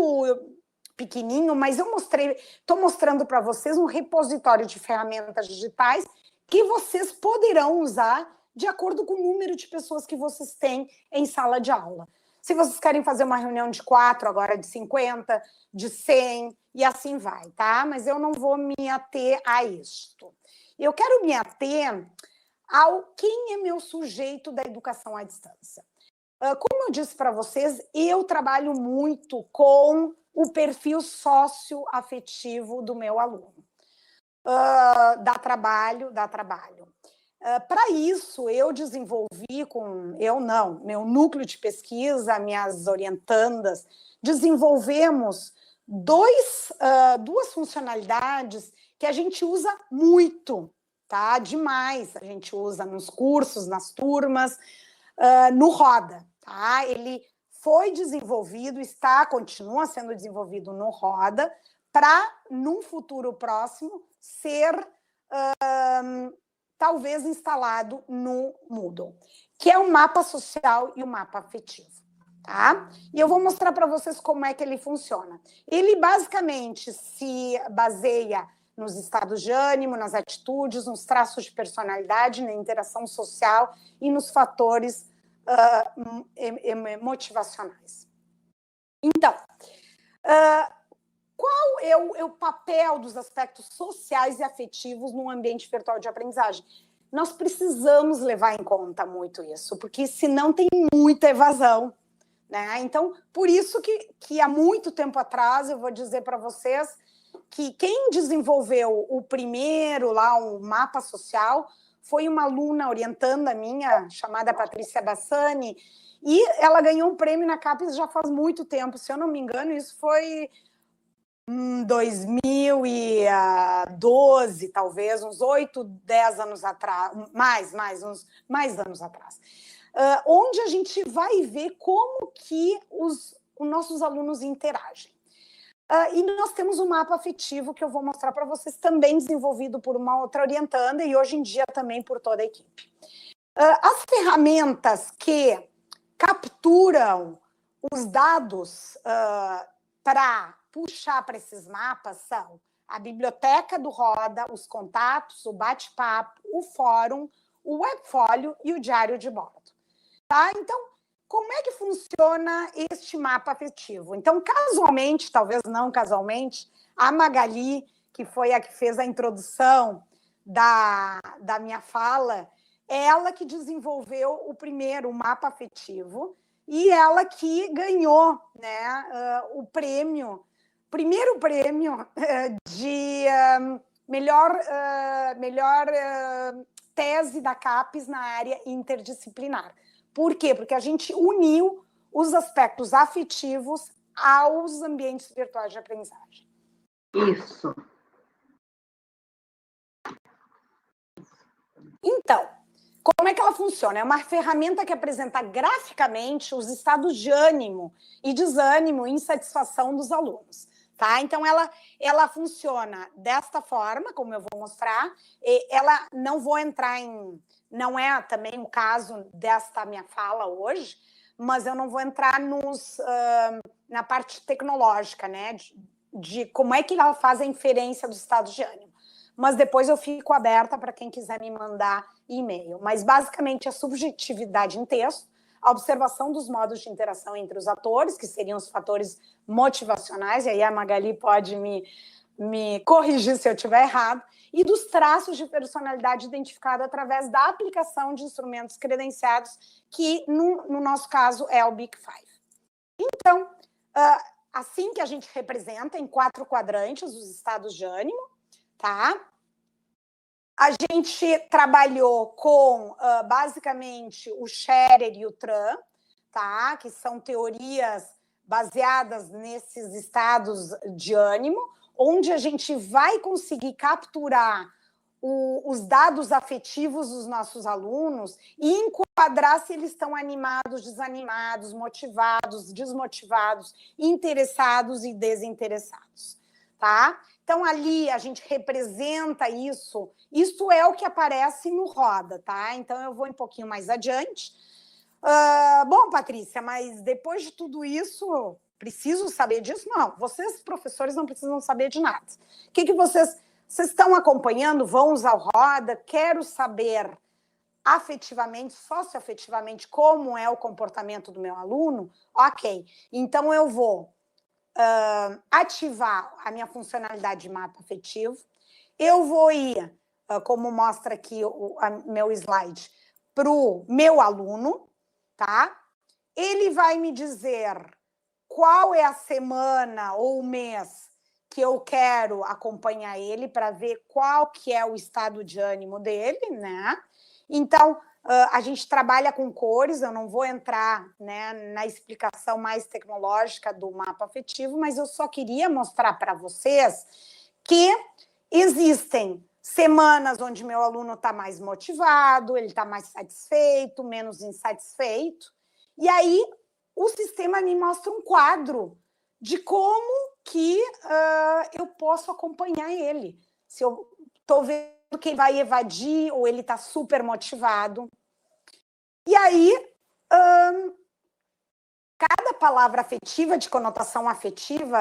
pequenininho, mas estou mostrando para vocês um repositório de ferramentas digitais que vocês poderão usar de acordo com o número de pessoas que vocês têm em sala de aula. Se vocês querem fazer uma reunião de 4, agora de 50, de 100, e assim vai, tá? Mas eu não vou me ater a isto. Eu quero me ater ao quem é meu sujeito da educação à distância. Como eu disse para vocês, eu trabalho muito com o perfil socioafetivo do meu aluno. Dá trabalho. Para isso, eu desenvolvi meu núcleo de pesquisa, minhas orientandas, desenvolvemos duas funcionalidades que a gente usa muito, tá? Demais. A gente usa nos cursos, nas turmas, no Roda, tá? Ele foi desenvolvido, continua sendo desenvolvido no Roda, para, num futuro próximo, ser talvez instalado no Moodle, que é o mapa social e o mapa afetivo, tá? E eu vou mostrar para vocês como é que ele funciona. Ele basicamente se baseia nos estados de ânimo, nas atitudes, nos traços de personalidade, na interação social e nos fatores motivacionais. Então, qual é o papel dos aspectos sociais e afetivos num ambiente virtual de aprendizagem? Nós precisamos levar em conta muito isso, porque senão tem muita evasão, né? Então, por isso que há muito tempo atrás, eu vou dizer para vocês que quem desenvolveu o primeiro lá, o mapa social, foi uma aluna orientanda minha, chamada Patrícia Bassani, e ela ganhou um prêmio na CAPES já faz muito tempo, se eu não me engano, isso foi 2012, talvez, uns 8, 10 anos atrás, uns mais anos atrás, onde a gente vai ver como que os nossos alunos interagem. E nós temos um mapa afetivo que eu vou mostrar para vocês, também desenvolvido por uma outra orientanda e hoje em dia também por toda a equipe. As ferramentas que capturam os dados para puxar para esses mapas são a biblioteca do Roda, os contatos, o bate-papo, o fórum, o webfólio e o diário de bordo. Tá? Então, como é que funciona este mapa afetivo? Então, casualmente, talvez não casualmente, a Magali, que foi a que fez a introdução da minha fala, é ela que desenvolveu o primeiro mapa afetivo e ela que ganhou, né, o primeiro prêmio de melhor tese da CAPES na área interdisciplinar. Por quê? Porque a gente uniu os aspectos afetivos aos ambientes virtuais de aprendizagem. Isso. Então, como é que ela funciona? É uma ferramenta que apresenta graficamente os estados de ânimo e desânimo e insatisfação dos alunos. Tá? Então, ela funciona desta forma, como eu vou mostrar. Ela não vou entrar em... Não é também o caso desta minha fala hoje, mas eu não vou entrar na parte tecnológica, né? De como é que ela faz a inferência dos estados de ânimo. Mas depois eu fico aberta para quem quiser me mandar e-mail. Mas, basicamente, a subjetividade em texto, a observação dos modos de interação entre os atores, que seriam os fatores motivacionais, e aí a Magali pode me corrigir se eu estiver errado, e dos traços de personalidade identificados através da aplicação de instrumentos credenciados, que, no nosso caso, é o Big Five. Então, assim que a gente representa em 4 quadrantes os estados de ânimo, tá? A gente trabalhou com, basicamente, o Scherer e o Tran, tá? Que são teorias baseadas nesses estados de ânimo, onde a gente vai conseguir capturar os dados afetivos dos nossos alunos e enquadrar se eles estão animados, desanimados, motivados, desmotivados, interessados e desinteressados, tá? Então, ali a gente representa isso. Isso é o que aparece no Roda, tá? Então, eu vou um pouquinho mais adiante. Bom, Patrícia, mas depois de tudo isso, preciso saber disso? Não, vocês, professores, não precisam saber de nada. O que vocês estão acompanhando? Vão usar o Roda? Quero saber afetivamente, socioafetivamente, como é o comportamento do meu aluno? Ok, então eu vou ativar a minha funcionalidade de mapa afetivo. Eu vou ir, como mostra aqui o meu slide, para o meu aluno, tá? Ele vai me dizer qual é a semana ou o mês que eu quero acompanhar ele para ver qual que é o estado de ânimo dele, né? Então, a gente trabalha com cores, eu não vou entrar, né, na explicação mais tecnológica do mapa afetivo, mas eu só queria mostrar para vocês que existem semanas onde meu aluno está mais motivado, ele está mais satisfeito, menos insatisfeito, e aí o sistema me mostra um quadro de como que eu posso acompanhar ele. Se eu estou vendo que ele vai evadir ou ele está super motivado. E aí, cada palavra afetiva, de conotação afetiva,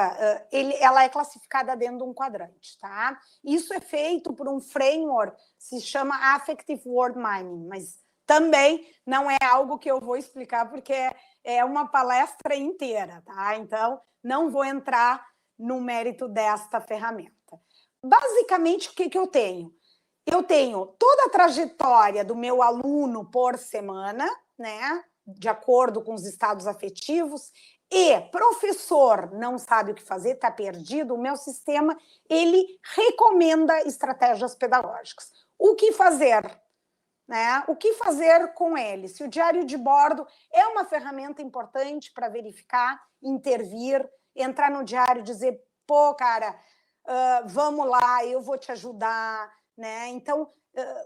ela é classificada dentro de um quadrante, tá? Isso é feito por um framework, se chama Affective Word Mining, mas também não é algo que eu vou explicar, porque é uma palestra inteira, tá? Então, não vou entrar no mérito desta ferramenta. Basicamente, o que eu tenho? Eu tenho toda a trajetória do meu aluno por semana, né? De acordo com os estados afetivos, e professor não sabe o que fazer, está perdido, o meu sistema, ele recomenda estratégias pedagógicas. O que fazer? Né? O que fazer com ele? Se o diário de bordo é uma ferramenta importante para verificar, intervir, entrar no diário e dizer, pô, cara, vamos lá, eu vou te ajudar, né? Então,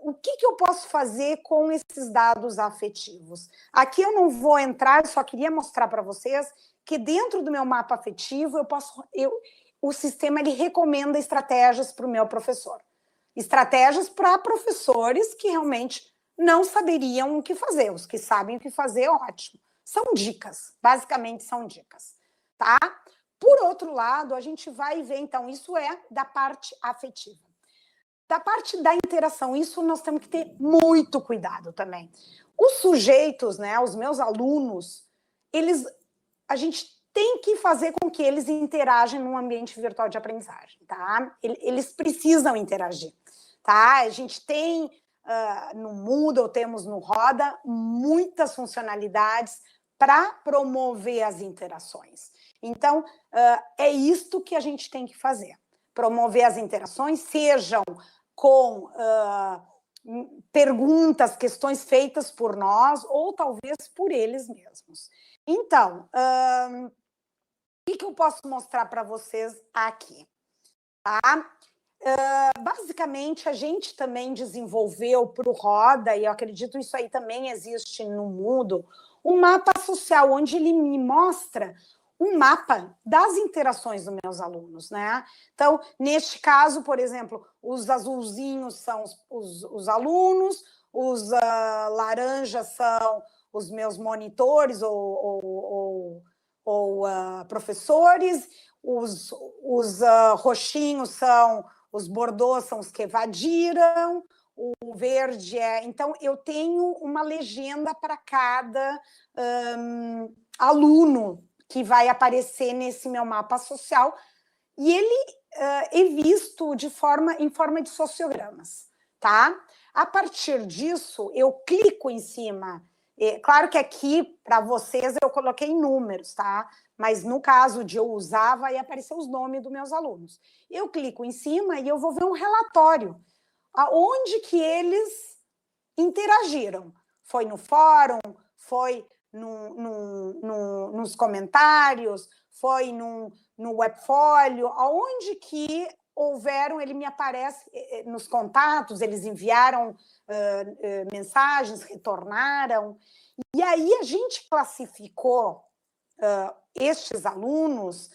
o que eu posso fazer com esses dados afetivos? Aqui eu não vou entrar, eu só queria mostrar para vocês que dentro do meu mapa afetivo o sistema ele recomenda estratégias para o meu professor. Estratégias para professores que realmente não saberiam o que fazer. Os que sabem o que fazer, ótimo. São dicas, basicamente são dicas, tá? Por outro lado, a gente vai ver, então, isso é da parte afetiva. Da parte da interação, isso nós temos que ter muito cuidado também. Os sujeitos, né, os meus alunos, a gente tem que fazer com que eles interagem num ambiente virtual de aprendizagem, tá? Eles precisam interagir, tá? A gente tem no Moodle, temos no Roda, muitas funcionalidades para promover as interações. Então, é isto que a gente tem que fazer. Promover as interações, sejam com perguntas, questões feitas por nós, ou talvez por eles mesmos. Então, o que eu posso mostrar para vocês aqui? Tá? Basicamente, a gente também desenvolveu para o Roda, e eu acredito isso aí também existe no Moodle, um mapa social, onde ele me mostra um mapa das interações dos meus alunos, né? Então, neste caso, por exemplo, os azulzinhos são os alunos, os laranjas são os meus monitores ou professores, os roxinhos são os bordôs, são os que evadiram, o verde é... Então, eu tenho uma legenda para cada aluno que vai aparecer nesse meu mapa social, e ele é visto em forma de sociogramas, tá? A partir disso, eu clico em cima. Claro que aqui, para vocês, eu coloquei números, tá? Mas no caso de eu usar, vai aparecer os nomes dos meus alunos. Eu clico em cima e eu vou ver um relatório, aonde que eles interagiram. Foi no fórum, foi nos comentários, foi no webfólio, aonde que houveram, ele me aparece nos contatos, eles enviaram mensagens, retornaram, e aí a gente classificou estes alunos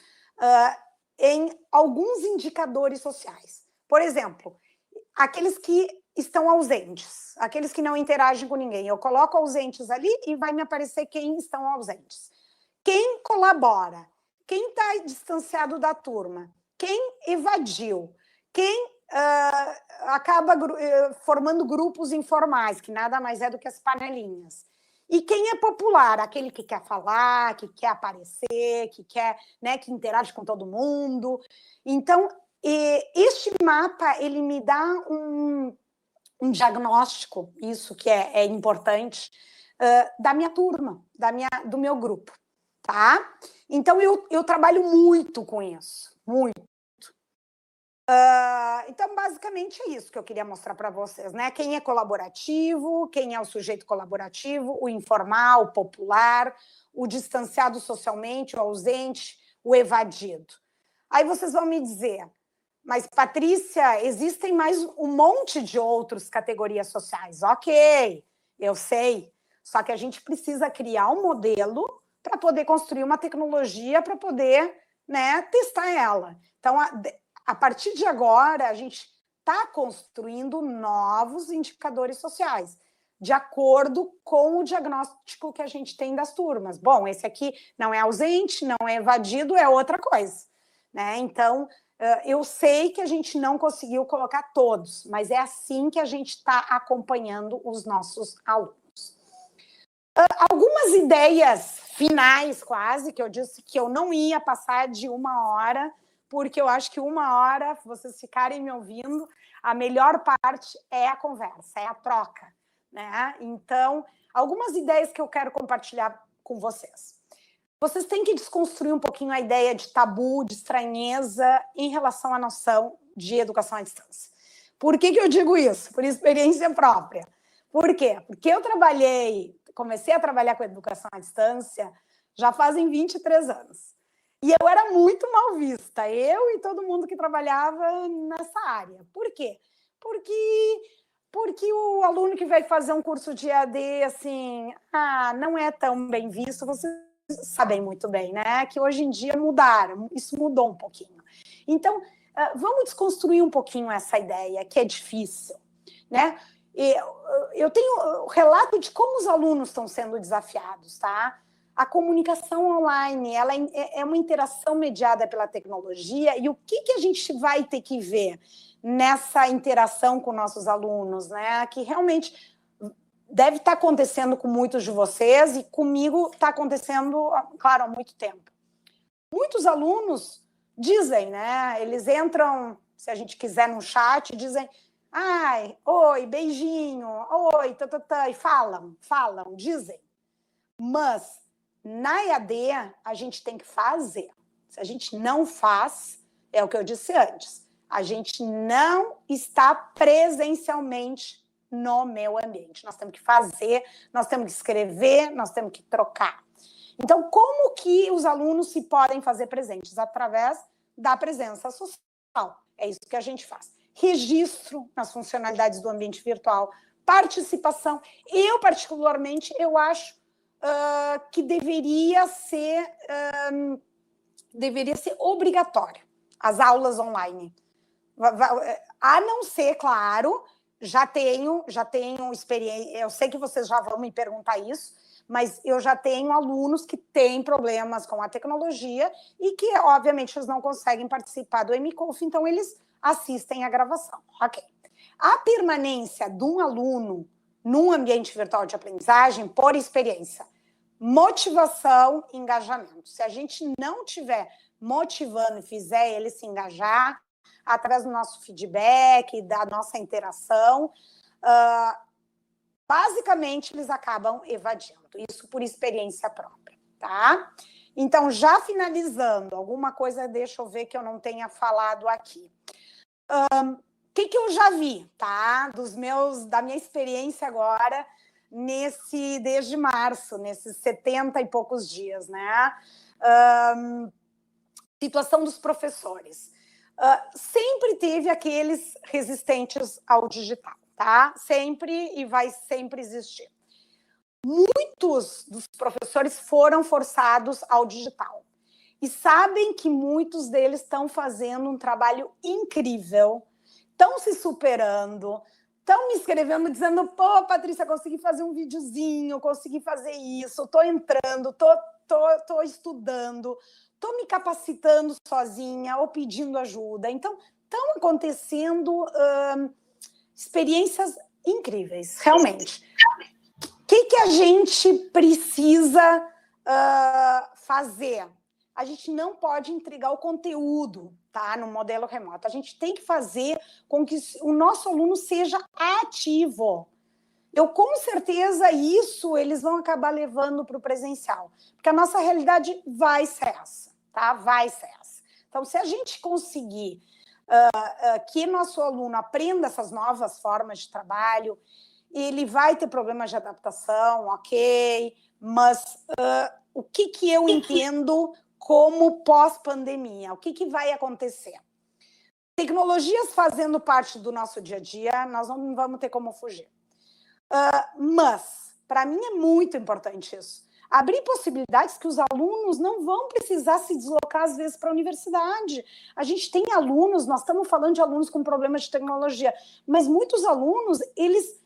em alguns indicadores sociais. Por exemplo, aqueles que estão ausentes, aqueles que não interagem com ninguém. Eu coloco ausentes ali e vai me aparecer quem estão ausentes. Quem colabora, quem está distanciado da turma, quem evadiu, quem acaba formando grupos informais, que nada mais é do que as panelinhas. E quem é popular, aquele que quer falar, que quer aparecer, que quer, né, que interage com todo mundo. Então, este mapa, ele me dá um diagnóstico, isso que é importante, da minha turma, do meu grupo, tá? Então, eu trabalho muito com isso, muito. Então, basicamente, é isso que eu queria mostrar para vocês, né? Quem é colaborativo, quem é o sujeito colaborativo, o informal, o popular, o distanciado socialmente, o ausente, o evadido. Aí vocês vão me dizer, mas, Patrícia, existem mais um monte de outras categorias sociais. Ok, eu sei. Só que a gente precisa criar um modelo para poder construir uma tecnologia para poder, né, testar ela. Então, a partir de agora, a gente está construindo novos indicadores sociais, de acordo com o diagnóstico que a gente tem das turmas. Bom, esse aqui não é ausente, não é evadido, é outra coisa, né? Então, eu sei que a gente não conseguiu colocar todos, mas é assim que a gente está acompanhando os nossos alunos. Algumas ideias finais, quase, que eu disse que eu não ia passar de 1 hora, porque eu acho que 1 hora, vocês ficarem me ouvindo, a melhor parte é a conversa, é a troca, né? Então, algumas ideias que eu quero compartilhar com vocês. Vocês têm que desconstruir um pouquinho a ideia de tabu, de estranheza em relação à noção de educação à distância. Por que eu digo isso? Por experiência própria. Por quê? Porque eu comecei a trabalhar com educação à distância já fazem 23 anos. E eu era muito mal vista, eu e todo mundo que trabalhava nessa área. Por quê? Porque o aluno que vai fazer um curso de EAD, assim, não é tão bem visto, vocês sabem muito bem, né? Que hoje em dia mudaram, isso mudou um pouquinho. Então, vamos desconstruir um pouquinho essa ideia, que é difícil, né? Eu tenho o relato de como os alunos estão sendo desafiados, tá? A comunicação online, ela é uma interação mediada pela tecnologia, e o que a gente vai ter que ver nessa interação com nossos alunos, né? Que realmente deve estar acontecendo com muitos de vocês, e comigo está acontecendo, claro, há muito tempo. Muitos alunos dizem, né? Eles entram, se a gente quiser, no chat, dizem: ai, oi, beijinho, oi, e falam, dizem. Mas na EAD, a gente tem que fazer. Se a gente não faz, é o que eu disse antes, a gente não está presencialmente no meu ambiente. Nós temos que fazer, nós temos que escrever, nós temos que trocar. Então, como que os alunos se podem fazer presentes? Através da presença social. É isso que a gente faz. Registro nas funcionalidades do ambiente virtual, participação. Eu, particularmente, eu acho que deveria ser obrigatório as aulas online. A não ser, claro, já tenho experiência, eu sei que vocês já vão me perguntar isso, mas eu já tenho alunos que têm problemas com a tecnologia e que, obviamente, eles não conseguem participar do MCOF, então eles assistem a gravação. Ok. A permanência de um aluno num ambiente virtual de aprendizagem, por experiência, motivação e engajamento. Se a gente não tiver motivando e fizer ele se engajar, através do nosso feedback, da nossa interação, basicamente eles acabam evadindo. Isso por experiência própria, tá? Então, já finalizando, alguma coisa, deixa eu ver que eu não tenha falado aqui. O que eu já vi, tá? Da minha experiência agora, desde março, nesses 70 e poucos dias, né? Situação dos professores. Sempre teve aqueles resistentes ao digital, tá? Sempre, e vai sempre existir. Muitos dos professores foram forçados ao digital. E sabem que muitos deles estão fazendo um trabalho incrível, estão se superando, estão me escrevendo, dizendo: pô, Patrícia, consegui fazer um videozinho, consegui fazer isso, estou entrando, estou estudando, estou me capacitando sozinha ou pedindo ajuda. Então, estão acontecendo experiências incríveis, realmente. O que a gente precisa fazer? A gente não pode entregar o conteúdo, tá, no modelo remoto. A gente tem que fazer com que o nosso aluno seja ativo. Com certeza, isso eles vão acabar levando para o presencial, porque a nossa realidade vai ser essa, tá? Vai ser essa. Então, se a gente conseguir que nosso aluno aprenda essas novas formas de trabalho, ele vai ter problemas de adaptação, ok, mas o que eu entendo como pós-pandemia? O que vai acontecer? Tecnologias fazendo parte do nosso dia a dia, nós não vamos ter como fugir. Mas, para mim, é muito importante isso. Abrir possibilidades que os alunos não vão precisar se deslocar, às vezes, para a universidade. A gente tem alunos, nós estamos falando de alunos com problemas de tecnologia, mas muitos alunos, eles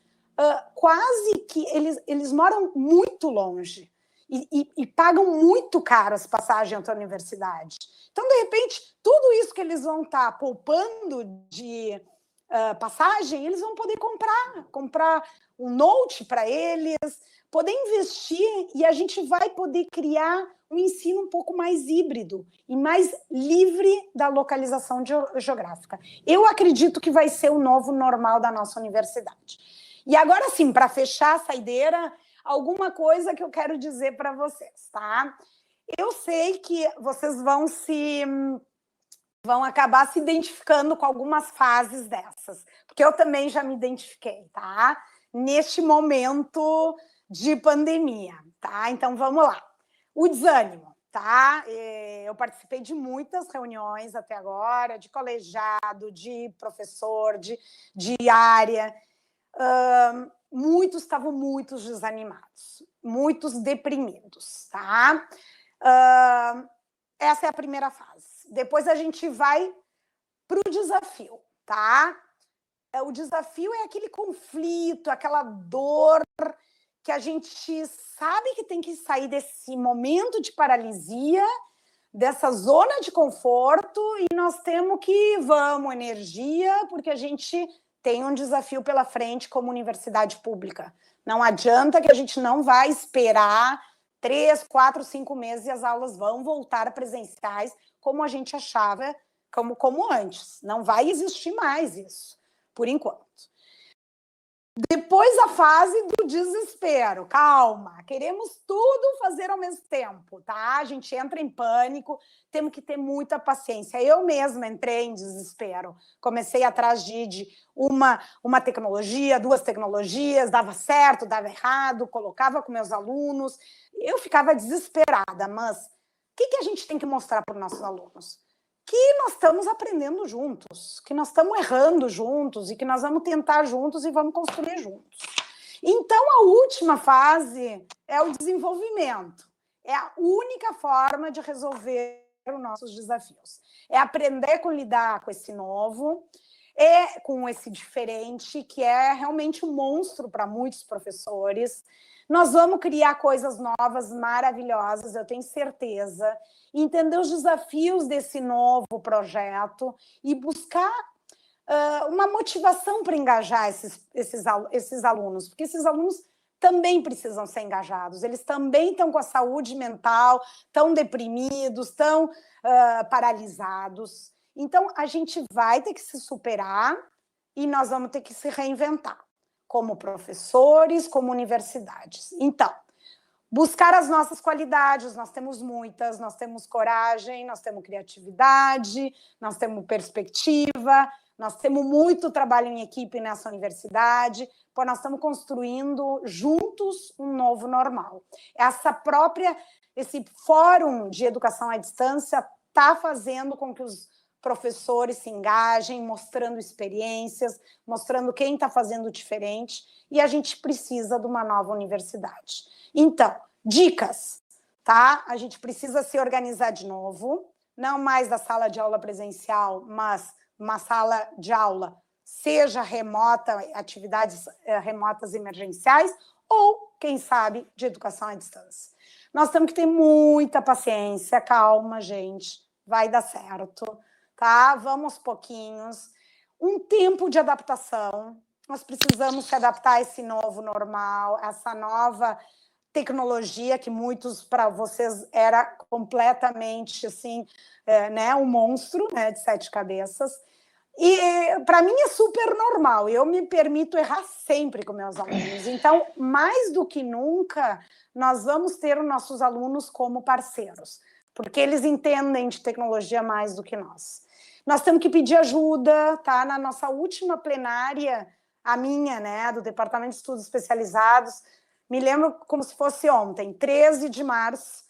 quase que eles moram muito longe e pagam muito caro as passagens para a universidade. Então, de repente, tudo isso que eles vão estar poupando de passagem, eles vão poder comprar um note para eles, poder investir, e a gente vai poder criar um ensino um pouco mais híbrido e mais livre da localização geográfica. Eu acredito que vai ser o novo normal da nossa universidade. E agora sim, para fechar a saideira, alguma coisa que eu quero dizer para vocês, tá? Eu sei que vocês vão acabar se identificando com algumas fases dessas, porque eu também já me identifiquei, tá? Neste momento de pandemia, tá? Então, vamos lá. O desânimo, tá? Eu participei de muitas reuniões até agora, de colegiado, de professor, de área. Muitos estavam muito desanimados, muitos deprimidos, tá? Essa é a primeira fase. Depois a gente vai para o desafio, tá? O desafio é aquele conflito, aquela dor que a gente sabe que tem que sair desse momento de paralisia, dessa zona de conforto, e nós temos que, energia, porque a gente tem um desafio pela frente como universidade pública. Não adianta que a gente não vai esperar 3, 4, 5 meses e as aulas vão voltar presenciais como a gente achava, como antes. Não vai existir mais isso, por enquanto. Depois a fase do desespero. Calma, queremos tudo fazer ao mesmo tempo, tá? A gente entra em pânico, temos que ter muita paciência. Eu mesma entrei em desespero. Comecei atrás de uma tecnologia, 2 tecnologias, dava certo, dava errado, colocava com meus alunos. Eu ficava desesperada, mas o que a gente tem que mostrar para os nossos alunos? Que nós estamos aprendendo juntos, que nós estamos errando juntos e que nós vamos tentar juntos e vamos construir juntos. Então, a última fase é o desenvolvimento. É a única forma de resolver os nossos desafios. É aprender a lidar com esse novo, com esse diferente, que é realmente um monstro para muitos professores. Nós vamos criar coisas novas, maravilhosas, eu tenho certeza. Entender os desafios desse novo projeto e buscar uma motivação para engajar esses alunos, porque esses alunos também precisam ser engajados, eles também estão com a saúde mental, estão deprimidos, estão paralisados. Então, a gente vai ter que se superar e nós vamos ter que se reinventar, como professores, como universidades. Então, buscar as nossas qualidades, nós temos muitas, nós temos coragem, nós temos criatividade, nós temos perspectiva, nós temos muito trabalho em equipe nessa universidade, pois nós estamos construindo juntos um novo normal. Esse fórum de educação à distância está fazendo com que os professores se engajem, mostrando experiências, mostrando quem está fazendo diferente, e a gente precisa de uma nova universidade. Então, dicas, tá? A gente precisa se organizar de novo, não mais da sala de aula presencial, mas uma sala de aula, seja remota, atividades remotas emergenciais, ou, quem sabe, de educação à distância. Nós temos que ter muita paciência, calma, gente, vai dar certo, tá? Vamos aos pouquinhos. Um tempo de adaptação. Nós precisamos se adaptar a esse novo normal, essa nova tecnologia que muitos para vocês era completamente assim, um monstro, né, de 7 cabeças. E para mim é super normal. Eu me permito errar sempre com meus alunos. Então, mais do que nunca, nós vamos ter os nossos alunos como parceiros, porque eles entendem de tecnologia mais do que nós. Nós temos que pedir ajuda, tá? Na nossa última plenária, a minha, né, do Departamento de Estudos Especializados, me lembro como se fosse ontem, 13 de março,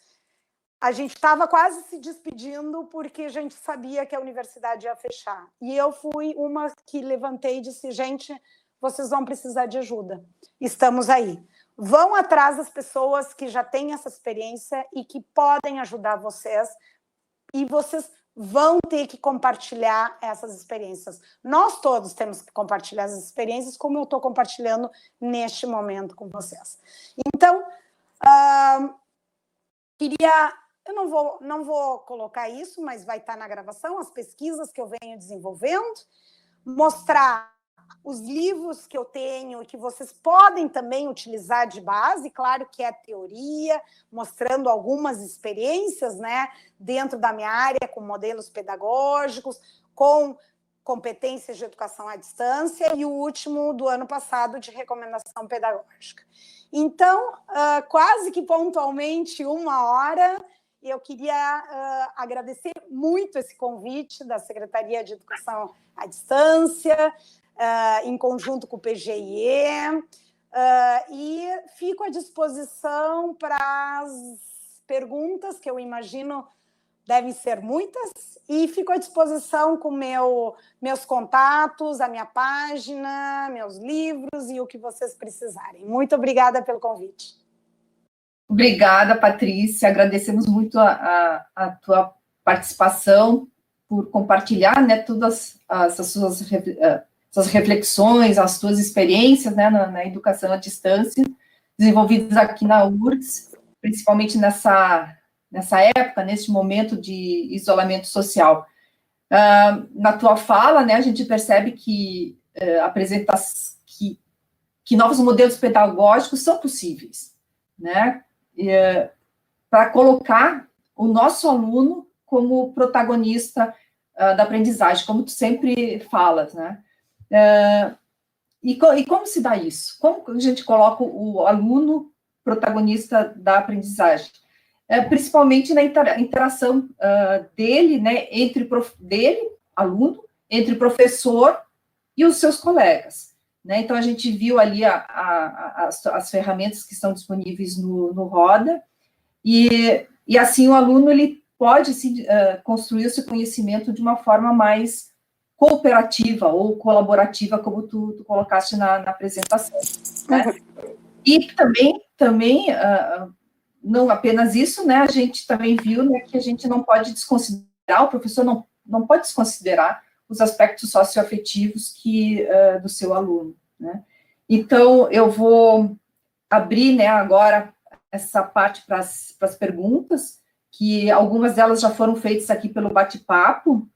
a gente estava quase se despedindo porque a gente sabia que a universidade ia fechar. E eu fui uma que levantei e disse, gente, vocês vão precisar de ajuda. Estamos aí. Vão atrás das pessoas que já têm essa experiência e que podem ajudar vocês, e vocês vão ter que compartilhar essas experiências. Nós todos temos que compartilhar essas experiências, como eu estou compartilhando neste momento com vocês. Então, eu não vou colocar isso, mas vai estar na gravação, as pesquisas que eu venho desenvolvendo, mostrar os livros que eu tenho e que vocês podem também utilizar de base, claro que é teoria, mostrando algumas experiências, né, dentro da minha área, com modelos pedagógicos, com competências de educação à distância, e o último do ano passado de recomendação pedagógica. Então, quase que pontualmente 1 hora, eu queria agradecer muito esse convite da Secretaria de Educação à Distância, em conjunto com o PGIE, e fico à disposição para as perguntas, que eu imagino devem ser muitas, e fico à disposição com meus contatos, a minha página, meus livros e o que vocês precisarem. Muito obrigada pelo convite. Obrigada, Patrícia. Agradecemos muito a tua participação, por compartilhar, né, todas essas suas reflexões, as tuas experiências, né, na educação à distância, desenvolvidas aqui na URGS, principalmente nessa época, nesse momento de isolamento social. Na tua fala, né, a gente percebe que que novos modelos pedagógicos são possíveis, né, para colocar o nosso aluno como protagonista da aprendizagem, como tu sempre falas, né? E como se dá isso? Como a gente coloca o aluno protagonista da aprendizagem? Principalmente na interação dele, né, aluno, entre professor e os seus colegas, né? Então, a gente viu ali as ferramentas que estão disponíveis no Roda, e assim o aluno ele pode construir o seu conhecimento de uma forma mais cooperativa ou colaborativa, como tu colocaste na apresentação, né? E também não apenas isso, né, a gente também viu, né, que a gente não pode desconsiderar, o professor não pode desconsiderar os aspectos socioafetivos do seu aluno, né? Então, eu vou abrir, né, agora essa parte para as perguntas, que algumas delas já foram feitas aqui pelo bate-papo,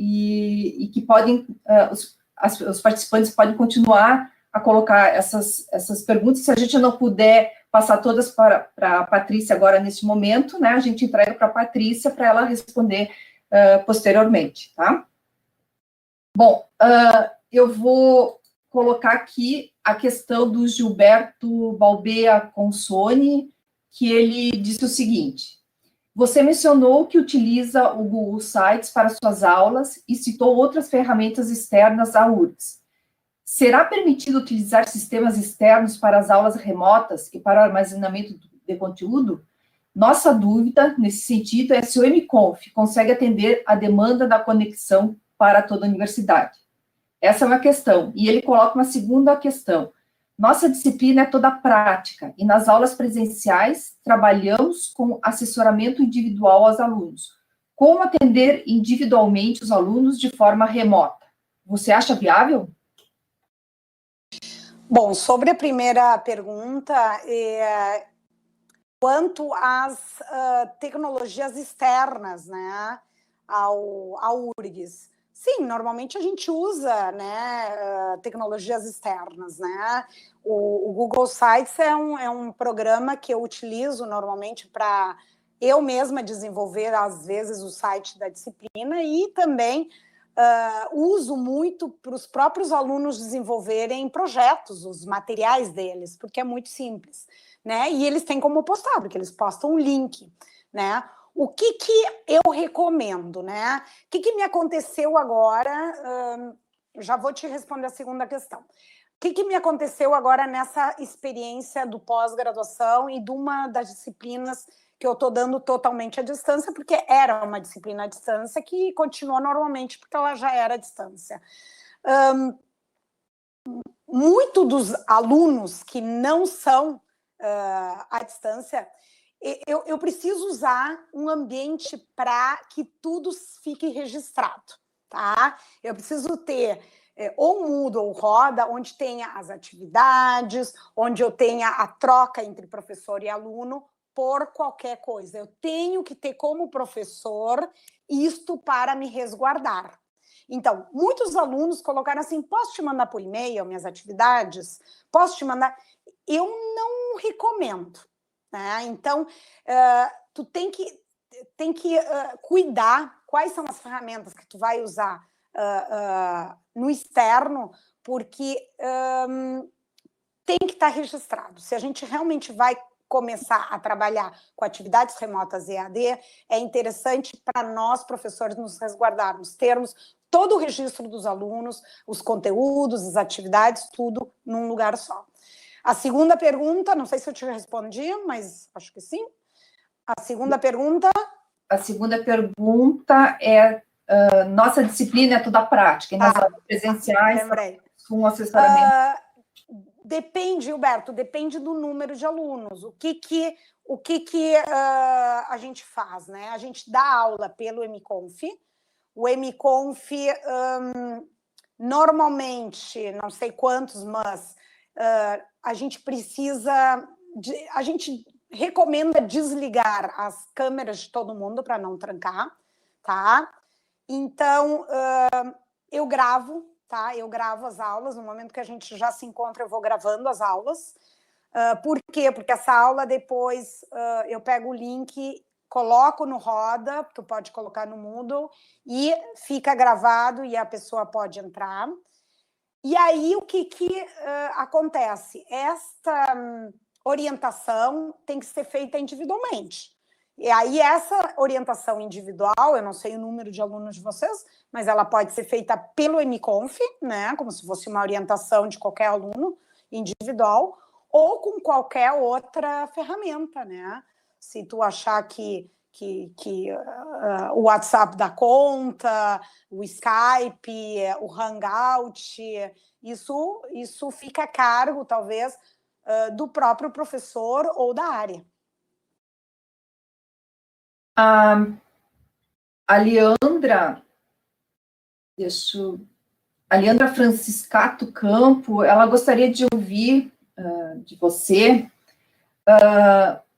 e que podem, os participantes podem continuar a colocar essas perguntas. Se a gente não puder passar todas para a Patrícia agora, nesse momento, né, a gente entrega para a Patrícia para ela responder posteriormente, tá? Bom, eu vou colocar aqui a questão do Gilberto Balbea Consone, que ele disse o seguinte: você mencionou que utiliza o Google Sites para suas aulas e citou outras ferramentas externas à URGS. Será permitido utilizar sistemas externos para as aulas remotas e para o armazenamento de conteúdo? Nossa dúvida, nesse sentido, é se o MConf consegue atender a demanda da conexão para toda a universidade. Essa é uma questão. E ele coloca uma segunda questão. Nossa disciplina é toda prática, e nas aulas presenciais trabalhamos com assessoramento individual aos alunos. Como atender individualmente os alunos de forma remota? Você acha viável? Bom, sobre a primeira pergunta, quanto às tecnologias externas, né, ao URGS, sim, normalmente a gente usa, né, tecnologias externas, né? O Google Sites é um programa que eu utilizo normalmente para eu mesma desenvolver, às vezes, o site da disciplina, e também uso muito para os próprios alunos desenvolverem projetos, os materiais deles, porque é muito simples, né? E eles têm como postar, porque eles postam um link, né? O que eu recomendo, né? O que me aconteceu agora? Já vou te responder a segunda questão. O que me aconteceu agora nessa experiência do pós-graduação e de uma das disciplinas que eu estou dando totalmente à distância, porque era uma disciplina à distância que continua normalmente, porque ela já era à distância. Muito dos alunos que não são à distância, eu preciso usar um ambiente para que tudo fique registrado, tá? Eu preciso ter ou Moodle ou Roda, onde tenha as atividades, onde eu tenha a troca entre professor e aluno por qualquer coisa. Eu tenho que ter como professor isto para me resguardar. Então, muitos alunos colocaram assim: posso te mandar por e-mail minhas atividades? Posso te mandar? Eu não recomendo, né? Então, tu tem que cuidar quais são as ferramentas que tu vai usar no externo, porque tem que estar registrado. Se a gente realmente vai começar a trabalhar com atividades remotas EAD, é interessante para nós, professores, nos resguardarmos, termos todo o registro dos alunos, os conteúdos, as atividades, tudo num lugar só. A segunda pergunta, não sei se eu te respondi, mas acho que sim. A segunda pergunta? A segunda pergunta é, nossa disciplina é toda prática, e nas aulas presenciais, com assessoramento? Depende, Gilberto, depende do número de alunos. O que a gente faz, né? A gente dá aula pelo MConf. O MConf, normalmente, não sei quantos, mas a gente precisa... a gente recomenda desligar as câmeras de todo mundo para não trancar, tá? Então, eu gravo, tá? Eu gravo as aulas. No momento que a gente já se encontra, eu vou gravando as aulas. Por quê? Porque essa aula depois eu pego o link, coloco no Roda, tu pode colocar no Moodle, e fica gravado e a pessoa pode entrar. E aí, o que acontece? Esta orientação tem que ser feita individualmente. E aí, essa orientação individual, eu não sei o número de alunos de vocês, mas ela pode ser feita pelo MConf, né? Como se fosse uma orientação de qualquer aluno individual, ou com qualquer outra ferramenta, né? Se tu achar que o WhatsApp dá conta, o Skype, o Hangout, isso fica a cargo, talvez, do próprio professor ou da área. A Leandra, a Leandra Franciscato Campo, ela gostaria de ouvir de você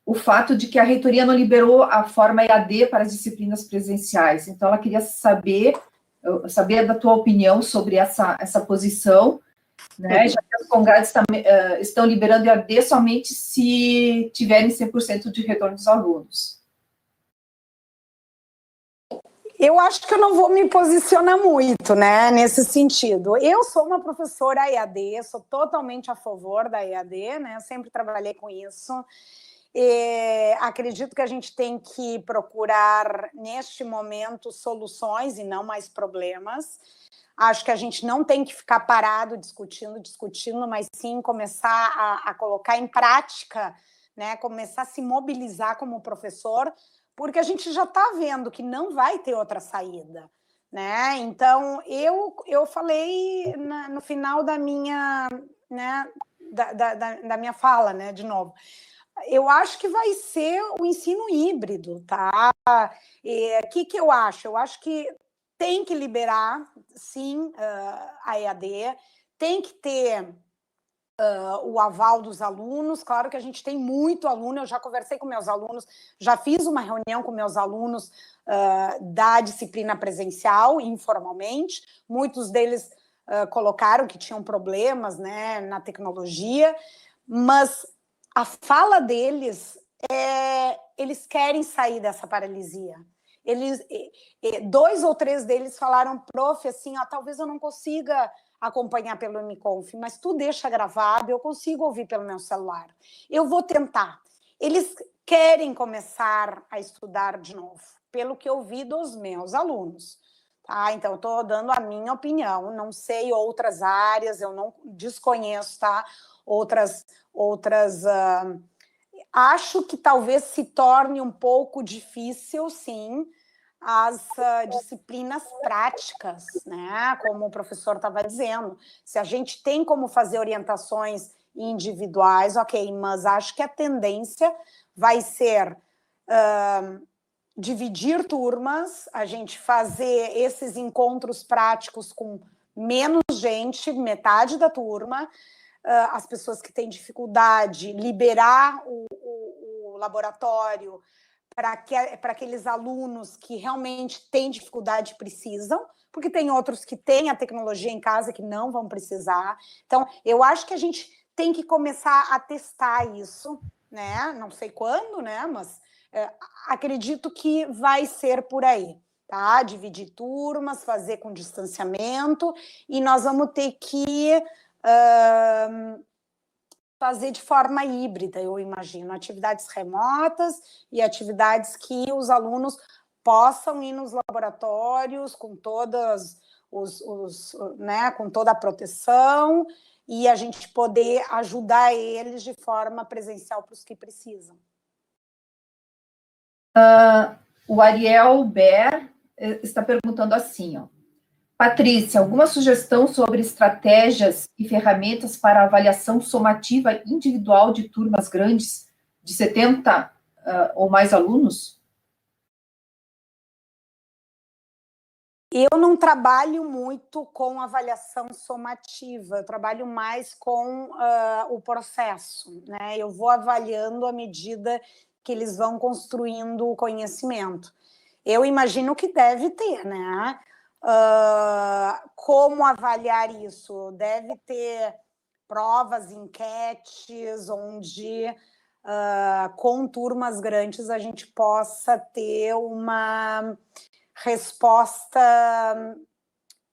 o fato de que a reitoria não liberou a forma EAD para as disciplinas presenciais. Então, ela queria saber da tua opinião sobre essa posição, né? Já que as Congrades estão liberando EAD somente se tiverem 100% de retorno dos alunos. Eu acho que eu não vou me posicionar muito, né, nesse sentido. Eu sou uma professora EAD, sou totalmente a favor da EAD, né? Sempre trabalhei com isso. Acredito que a gente tem que procurar, neste momento, soluções e não mais problemas. Acho que a gente não tem que ficar parado discutindo, mas sim começar a colocar em prática, né? Começar a se mobilizar como professor, porque a gente já está vendo que não vai ter outra saída, né? Então, eu falei no final da minha, né, da minha fala, né, de novo, eu acho que vai ser o ensino híbrido, tá? O que eu acho? Eu acho que tem que liberar, sim, a EAD, tem que ter o aval dos alunos. Claro que a gente tem muito aluno, eu já conversei com meus alunos, já fiz uma reunião com meus alunos da disciplina presencial, informalmente. Muitos deles colocaram que tinham problemas, né, na tecnologia, mas a fala deles eles querem sair dessa paralisia. Dois ou três deles falaram, prof, assim, talvez eu não consiga acompanhar pelo MConf, mas tu deixa gravado, eu consigo ouvir pelo meu celular. Eu vou tentar. Eles querem começar a estudar de novo, pelo que eu vi dos meus alunos. Tá? Então, eu estou dando a minha opinião, não sei outras áreas, eu não desconheço, tá? Outras acho que talvez se torne um pouco difícil, sim, as disciplinas práticas, né? Como o professor estava dizendo. Se a gente tem como fazer orientações individuais, ok, mas acho que a tendência vai ser dividir turmas, a gente fazer esses encontros práticos com menos gente, metade da turma, as pessoas que têm dificuldade, liberar o laboratório para aqueles alunos que realmente têm dificuldade e precisam, porque tem outros que têm a tecnologia em casa que não vão precisar. Então, eu acho que a gente tem que começar a testar isso, né? Não sei quando, né? Mas acredito que vai ser por aí, tá? Dividir turmas, fazer com distanciamento, e nós vamos ter que fazer de forma híbrida, eu imagino, atividades remotas e atividades que os alunos possam ir nos laboratórios com todas né, com toda a proteção, e a gente poder ajudar eles de forma presencial para os que precisam. O Ariel Ber está perguntando assim, ó. Patrícia, alguma sugestão sobre estratégias e ferramentas para avaliação somativa individual de turmas grandes, de 70 ou mais alunos? Eu não trabalho muito com avaliação somativa, eu trabalho mais com o processo, né? Eu vou avaliando à medida que eles vão construindo o conhecimento. Eu imagino que deve ter, né? Como avaliar isso? Deve ter provas, enquetes, onde com turmas grandes a gente possa ter uma resposta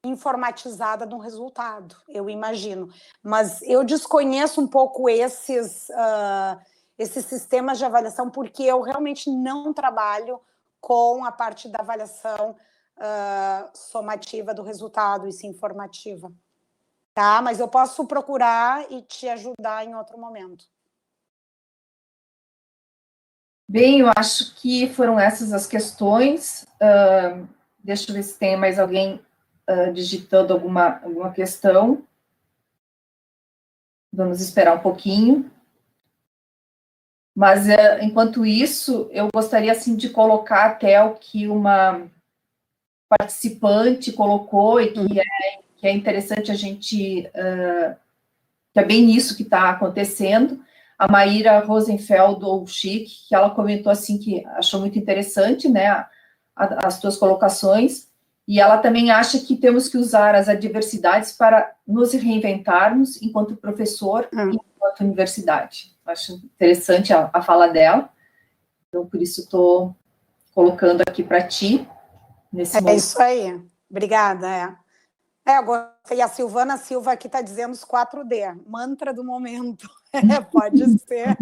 informatizada de um resultado, eu imagino. Mas eu desconheço um pouco esses sistemas de avaliação, porque eu realmente não trabalho com a parte da avaliação somativa do resultado, e sim informativa. Tá? Mas eu posso procurar e te ajudar em outro momento. Bem, eu acho que foram essas as questões. Deixa eu ver se tem mais alguém digitando alguma questão. Vamos esperar um pouquinho. Mas, enquanto isso, eu gostaria, assim, de colocar até o que uma participante colocou e que é interessante a gente... que é bem isso que está acontecendo. A Maíra Rosenfeld ou Chic, que ela comentou assim que achou muito interessante, né, as tuas colocações, e ela também acha que temos que usar as adversidades para nos reinventarmos enquanto professor e enquanto universidade. Acho interessante a fala dela, então por isso estou colocando aqui para ti, nesse momento. É isso aí, obrigada, eu gostei. A Silvana Silva aqui está dizendo os 4D, mantra do momento. Pode ser.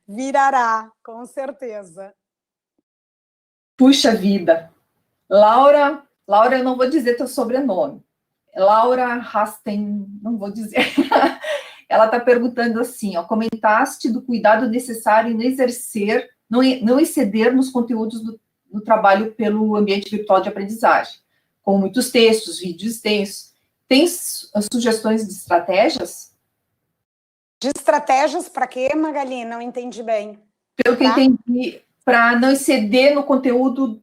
Virará, com certeza. Puxa vida. Laura, eu não vou dizer teu sobrenome. Laura Rasten, não vou dizer. Ela está perguntando assim, ó, comentaste do cuidado necessário em exercer, não exceder nos conteúdos do trabalho pelo ambiente virtual de aprendizagem, com muitos textos, vídeos extensos. Tens sugestões de estratégias? De estratégias para quê, Magali? Não entendi bem. Pelo que eu entendi, para não exceder no conteúdo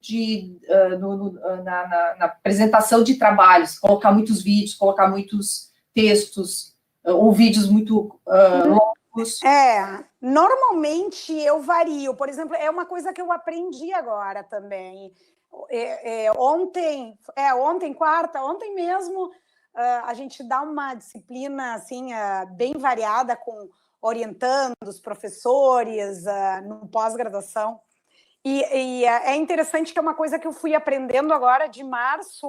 na apresentação de trabalhos, colocar muitos vídeos, colocar muitos textos, ou vídeos muito longos. Normalmente eu vario. Por exemplo, é uma coisa que eu aprendi agora também. Ontem mesmo, a gente dá uma disciplina assim, bem variada, orientando os professores no pós-graduação. E é interessante que é uma coisa que eu fui aprendendo agora de março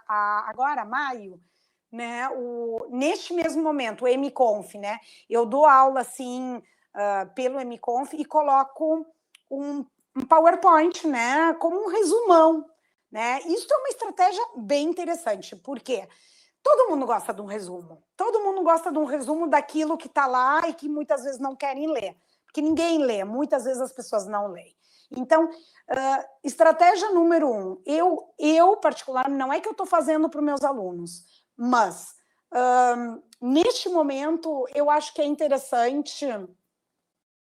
a maio, né? Neste mesmo momento, o MConf, né? Eu dou aula assim pelo MConf e coloco um PowerPoint, né? Como um resumão, né? Isso é uma estratégia bem interessante, porque todo mundo gosta de um resumo. Todo mundo gosta de um resumo daquilo que está lá e que muitas vezes não querem ler. Porque ninguém lê, muitas vezes as pessoas não leem. Então, estratégia número 1. Eu particularmente, não é que eu estou fazendo para os meus alunos, mas, neste momento, eu acho que é interessante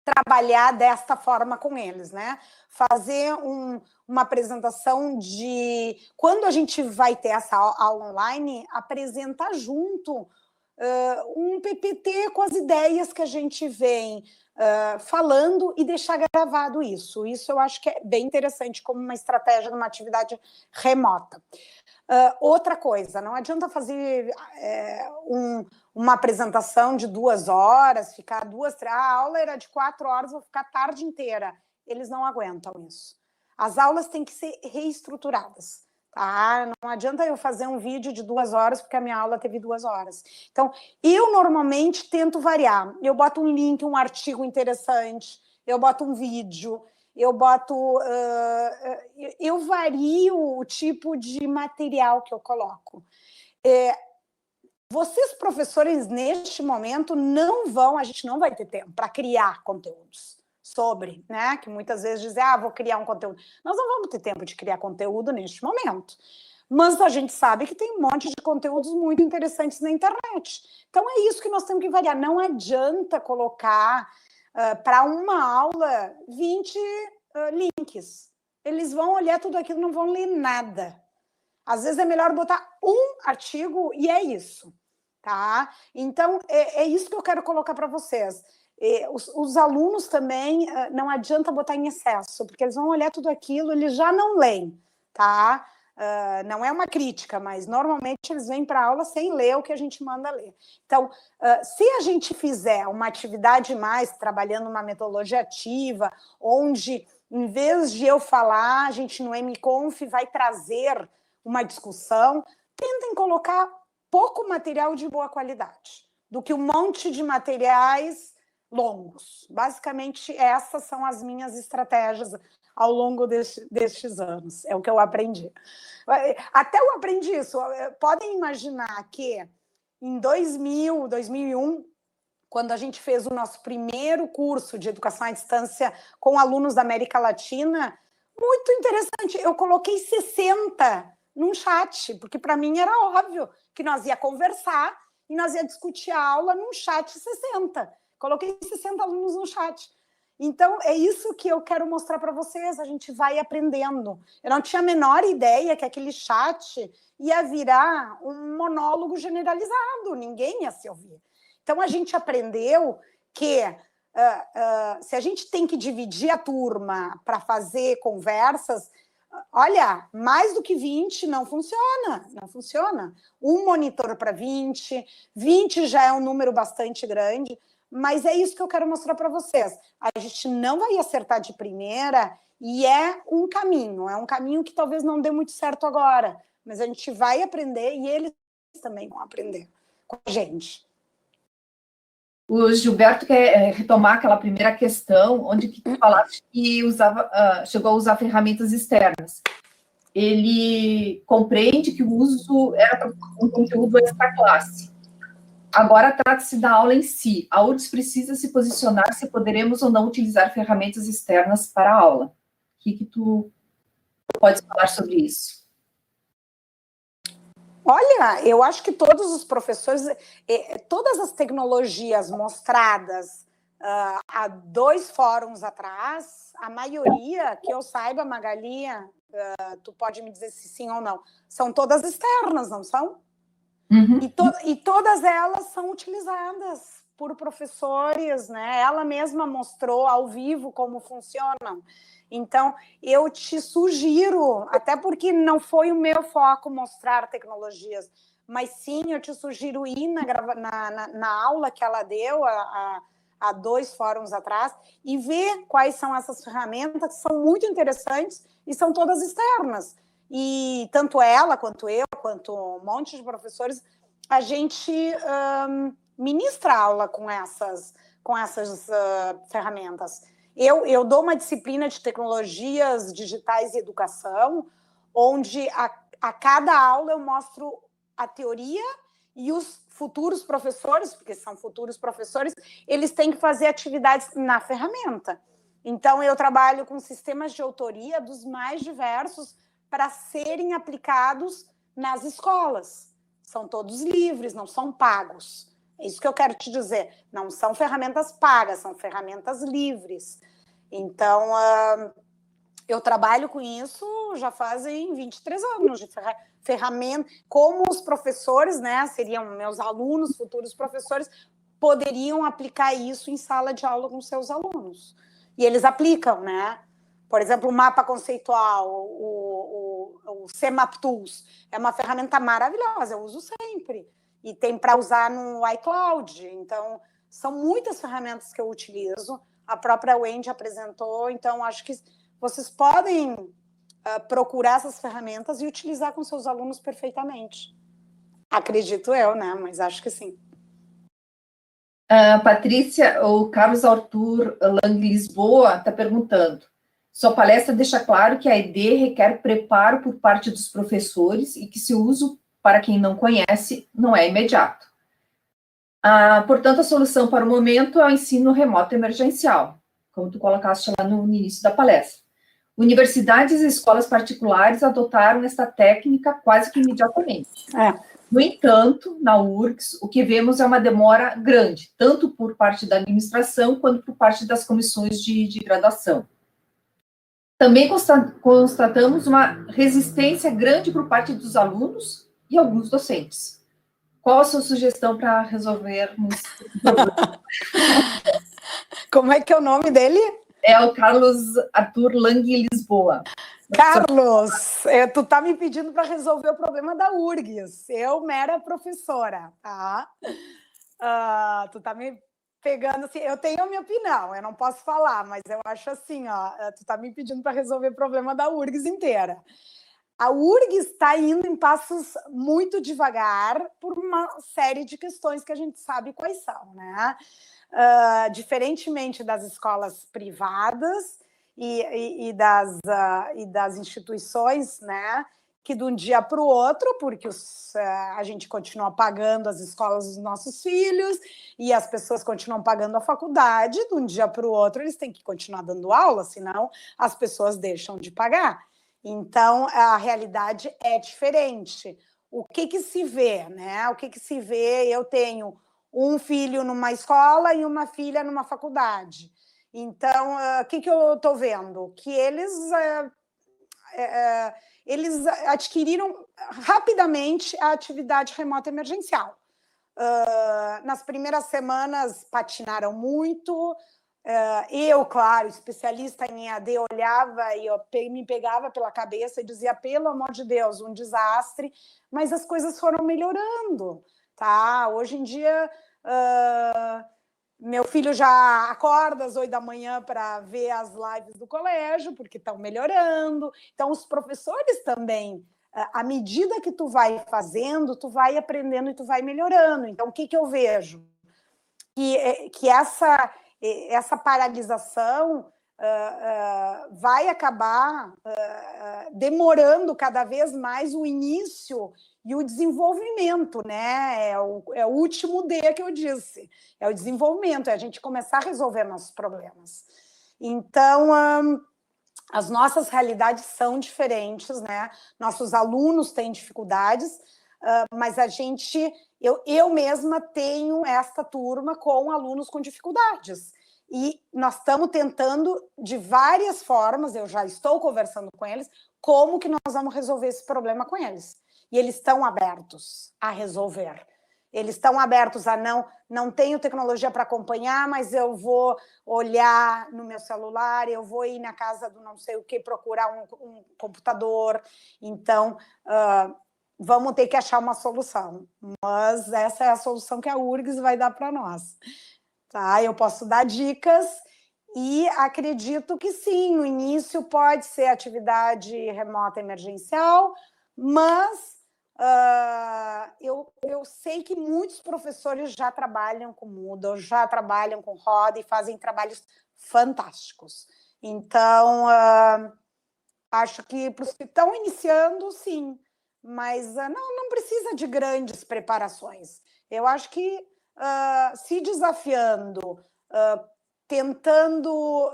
trabalhar desta forma com eles, né? Fazer uma apresentação de... Quando a gente vai ter essa aula online, apresentar junto um PPT com as ideias que a gente vem falando e deixar gravado isso. Isso eu acho que é bem interessante como uma estratégia de uma atividade remota. Outra coisa, não adianta fazer uma apresentação de 2 horas, ficar 2, 3... A aula era de 4 horas, vou ficar a tarde inteira. Eles não aguentam isso. As aulas têm que ser reestruturadas. Tá? Não adianta eu fazer um vídeo de 2 horas, porque a minha aula teve 2 horas. Então, eu normalmente tento variar. Eu boto um link, um artigo interessante, eu boto um vídeo, eu vario o tipo de material que eu coloco. Vocês, professores, neste momento, a gente não vai ter tempo para criar conteúdos sobre, né? Que muitas vezes dizem, vou criar um conteúdo. Nós não vamos ter tempo de criar conteúdo neste momento. Mas a gente sabe que tem um monte de conteúdos muito interessantes na internet. Então, é isso que nós temos que variar. Não adianta colocar para uma aula 20 links. Eles vão olhar tudo aquilo, não vão ler nada. Às vezes é melhor botar um artigo e é isso, tá? Então, é isso que eu quero colocar para vocês. Os alunos também, não adianta botar em excesso, porque eles vão olhar tudo aquilo, eles já não leem, tá? Não é uma crítica, mas normalmente eles vêm para a aula sem ler o que a gente manda ler. Então, se a gente fizer uma atividade mais, trabalhando uma metodologia ativa, onde, em vez de eu falar, a gente no MConf vai trazer uma discussão, tentem colocar pouco material de boa qualidade, do que um monte de materiais longos. Basicamente, essas são as minhas estratégias ao longo destes anos. É o que eu aprendi. Até eu aprendi isso. Podem imaginar que em 2000, 2001, quando a gente fez o nosso primeiro curso de educação à distância com alunos da América Latina, muito interessante. Eu coloquei 60 num chat, porque para mim era óbvio que nós ia conversar e nós ia discutir a aula num chat 60. Coloquei 60 alunos no chat. Então, é isso que eu quero mostrar para vocês, a gente vai aprendendo. Eu não tinha a menor ideia que aquele chat ia virar um monólogo generalizado, ninguém ia se ouvir. Então, a gente aprendeu que se a gente tem que dividir a turma para fazer conversas, olha, mais do que 20 não funciona, não funciona. Um monitor para 20 já é um número bastante grande, mas é isso que eu quero mostrar para vocês. A gente não vai acertar de primeira e é um caminho que talvez não dê muito certo agora, mas a gente vai aprender e eles também vão aprender com a gente. O Gilberto quer retomar aquela primeira questão, onde que tu falaste que chegou a usar ferramentas externas. Ele compreende que o uso era para um conteúdo extra classe. Agora trata-se da aula em si. A URGS precisa se posicionar se poderemos ou não utilizar ferramentas externas para a aula. O que tu pode falar sobre isso? Olha, eu acho que todos os professores, todas as tecnologias mostradas há 2 fóruns atrás, a maioria, que eu saiba, Magali, tu pode me dizer se sim ou não, são todas externas, não são? Uhum. E todas elas são utilizadas por professores, né? Ela mesma mostrou ao vivo como funcionam. Então, eu te sugiro, até porque não foi o meu foco mostrar tecnologias, mas sim, eu te sugiro ir na aula que ela deu há 2 fóruns atrás e ver quais são essas ferramentas que são muito interessantes e são todas externas. E tanto ela, quanto eu, quanto um monte de professores, a gente ministra aula com essas ferramentas. Eu dou uma disciplina de tecnologias digitais e educação, onde a cada aula eu mostro a teoria e os futuros professores, porque são futuros professores, eles têm que fazer atividades na ferramenta. Então, eu trabalho com sistemas de autoria dos mais diversos para serem aplicados nas escolas. São todos livres, não são pagos. É isso que eu quero te dizer. Não são ferramentas pagas, são ferramentas livres. Então, eu trabalho com isso já fazem 23 anos de ferramenta. Como os professores, né, seriam meus alunos, futuros professores, poderiam aplicar isso em sala de aula com seus alunos. E eles aplicam, né? Por exemplo, o mapa conceitual, o CMap Tools, é uma ferramenta maravilhosa, eu uso sempre. E tem para usar no iCloud. Então, são muitas ferramentas que eu utilizo. A própria Wendy apresentou, então acho que vocês podem procurar essas ferramentas e utilizar com seus alunos perfeitamente. Acredito eu, né? Mas acho que sim. Patrícia, o Carlos Arthur Lang Lisboa está perguntando. Sua palestra deixa claro que a ED requer preparo por parte dos professores e que seu uso, para quem não conhece, não é imediato. Portanto, a solução para o momento é o ensino remoto emergencial. como tu colocaste lá no início da palestra. Universidades e escolas particulares adotaram esta técnica quase que imediatamente. No entanto, na URGS, o que vemos é uma demora grande, tanto por parte da administração quanto por parte das comissões de graduação. Também constatamos uma resistência grande por parte dos alunos e alguns docentes. Qual a sua sugestão para resolvermos esse problema? Como é que é o nome dele? É o Carlos Arthur Lang Lisboa. Carlos, tu tá me pedindo para resolver o problema da URGS. Eu, mera professora, tá? Tu tá me pegando assim, eu tenho a minha opinião, eu não posso falar, mas eu acho assim, ó, tu tá me pedindo para resolver o problema da URGS inteira. A URGS está indo em passos muito devagar por uma série de questões que a gente sabe quais são, né? Diferentemente das escolas privadas e das instituições, né? Que de um dia para o outro, porque a gente continua pagando as escolas dos nossos filhos e as pessoas continuam pagando a faculdade, de um dia para o outro eles têm que continuar dando aula, senão as pessoas deixam de pagar. Então, a realidade é diferente. O que se vê, né? O que se vê? Eu tenho um filho numa escola e uma filha numa faculdade. Então, o que eu estou vendo? Que eles adquiriram rapidamente a atividade remota emergencial. Nas primeiras semanas patinaram muito. Eu, claro, especialista em EAD, olhava e eu me pegava pela cabeça e dizia, pelo amor de Deus, um desastre, mas as coisas foram melhorando, tá? Hoje em dia, meu filho já acorda às 8 da manhã para ver as lives do colégio, porque estão melhorando. Então, os professores também, à medida que tu vai fazendo, tu vai aprendendo e tu vai melhorando. Então, o que eu vejo? Que essa paralisação vai acabar demorando cada vez mais o início e o desenvolvimento, né? É o último D que eu disse, é o desenvolvimento, é a gente começar a resolver nossos problemas. Então, as nossas realidades são diferentes, né? Nossos alunos têm dificuldades, mas eu mesma tenho esta turma com alunos com dificuldades. E nós estamos tentando, de várias formas, eu já estou conversando com eles, como que nós vamos resolver esse problema com eles. E eles estão abertos a resolver. Eles estão abertos a não tenho tecnologia para acompanhar, mas eu vou olhar no meu celular, eu vou ir na casa do não sei o que, procurar um computador. Então, vamos ter que achar uma solução. Mas essa é a solução que a URGS vai dar para nós. Tá? Eu posso dar dicas e acredito que sim, no início pode ser atividade remota emergencial, mas eu sei que muitos professores já trabalham com Moodle, já trabalham com Roda e fazem trabalhos fantásticos. Então, acho que para os que estão iniciando, sim, mas não precisa de grandes preparações. Eu acho que se desafiando, tentando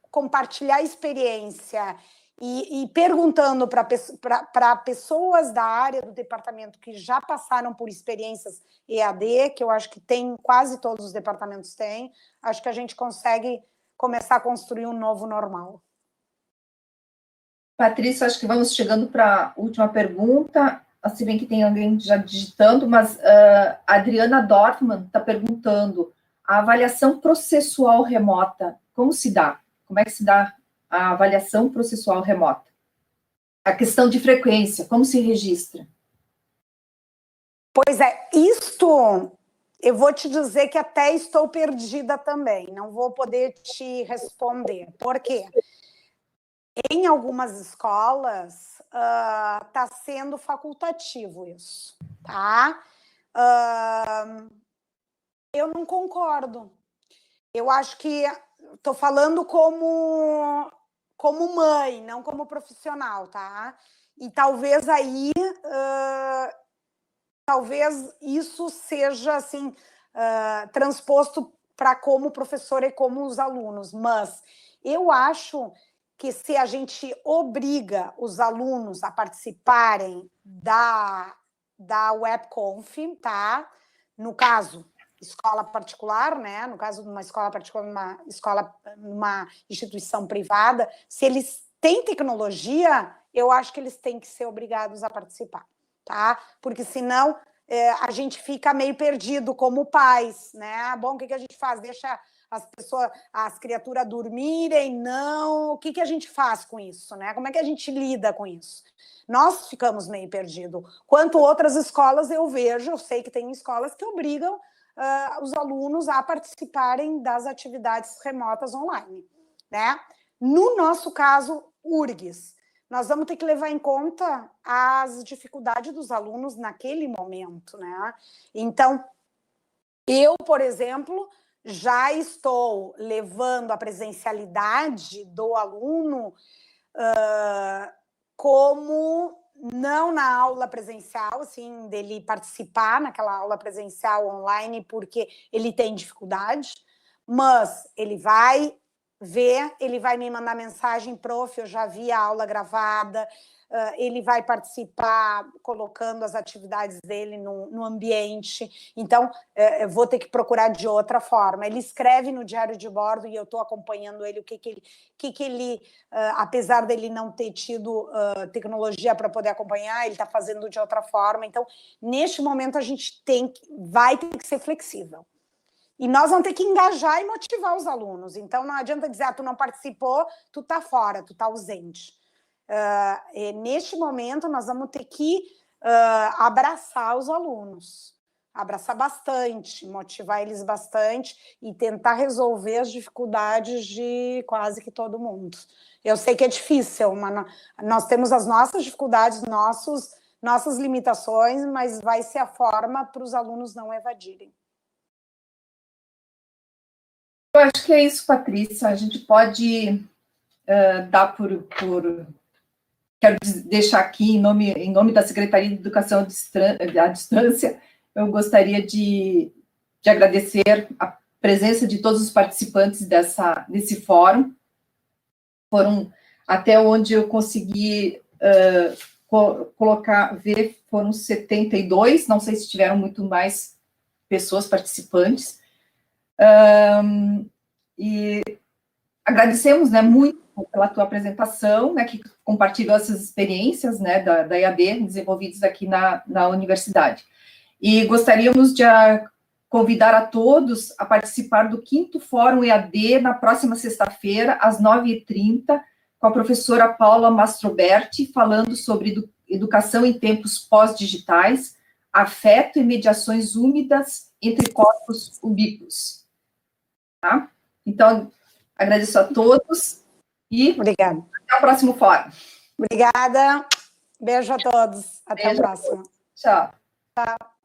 compartilhar experiência e perguntando para pessoas da área do departamento que já passaram por experiências EAD, que eu acho que quase todos os departamentos têm, acho que a gente consegue começar a construir um novo normal. Patrícia, acho que vamos chegando para a última pergunta, se bem que tem alguém já digitando, mas a Adriana Dorfman está perguntando, a avaliação processual remota, como se dá? Como é que se dá a avaliação processual remota? A questão de frequência, como se registra? Pois é, isto eu vou te dizer que até estou perdida também, não vou poder te responder. Por quê? Em algumas escolas está sendo facultativo isso, tá? Eu não concordo. Eu acho que estou falando como mãe, não como profissional, tá? E talvez aí, talvez isso seja assim transposto para como professor e como os alunos, mas eu acho que se a gente obriga os alunos a participarem da WebConf, tá? No caso, escola particular, né? No caso de uma escola particular, numa instituição privada, se eles têm tecnologia, eu acho que eles têm que ser obrigados a participar, tá? Porque senão a gente fica meio perdido como pais, né? Bom, o que a gente faz? Deixa as criaturas dormirem? Não. O que a gente faz com isso, né? Como é que a gente lida com isso? Nós ficamos meio perdidos. Quanto outras escolas eu vejo, eu sei que tem escolas que obrigam os alunos a participarem das atividades remotas online, né? No nosso caso, URGS, nós vamos ter que levar em conta as dificuldades dos alunos naquele momento, né? Então, eu, por exemplo, já estou levando a presencialidade do aluno como não na aula presencial, assim, dele participar naquela aula presencial online porque ele tem dificuldade, mas ele vai ver, ele vai me mandar mensagem, prof, eu já vi a aula gravada, ele vai participar colocando as atividades dele no ambiente, então eu vou ter que procurar de outra forma. Ele escreve no diário de bordo e eu estou acompanhando ele, o que ele apesar dele não ter tido tecnologia para poder acompanhar, ele está fazendo de outra forma. Então, neste momento, a gente vai ter que ser flexível. E nós vamos ter que engajar e motivar os alunos. Então, não adianta dizer, tu não participou, tu tá fora, tu tá ausente. Neste momento, nós vamos ter que abraçar os alunos. Abraçar bastante, motivar eles bastante e tentar resolver as dificuldades de quase que todo mundo. Eu sei que é difícil, mas nós temos as nossas dificuldades, nossas limitações, mas vai ser a forma para os alunos não evadirem. Eu acho que é isso, Patrícia. A gente pode dar quero deixar aqui, em nome da Secretaria de Educação à Distância, eu gostaria de agradecer a presença de todos os participantes desse fórum. Foram, até onde eu consegui ver, foram 72, não sei se tiveram muito mais pessoas participantes. E agradecemos, né, muito pela tua apresentação, né, que compartilhou essas experiências, né, da EAD, desenvolvidas aqui na universidade. E gostaríamos de convidar a todos a participar do 5º Fórum EAD na próxima sexta-feira, às 9h30, com a professora Paula Mastroberti, falando sobre educação em tempos pós-digitais, afeto e mediações úmidas entre corpos ubíquos. Tá? Então, agradeço a todos e obrigada. Até o próximo fórum. Obrigada. Beijo a todos. Até a próxima. Tchau. Tchau.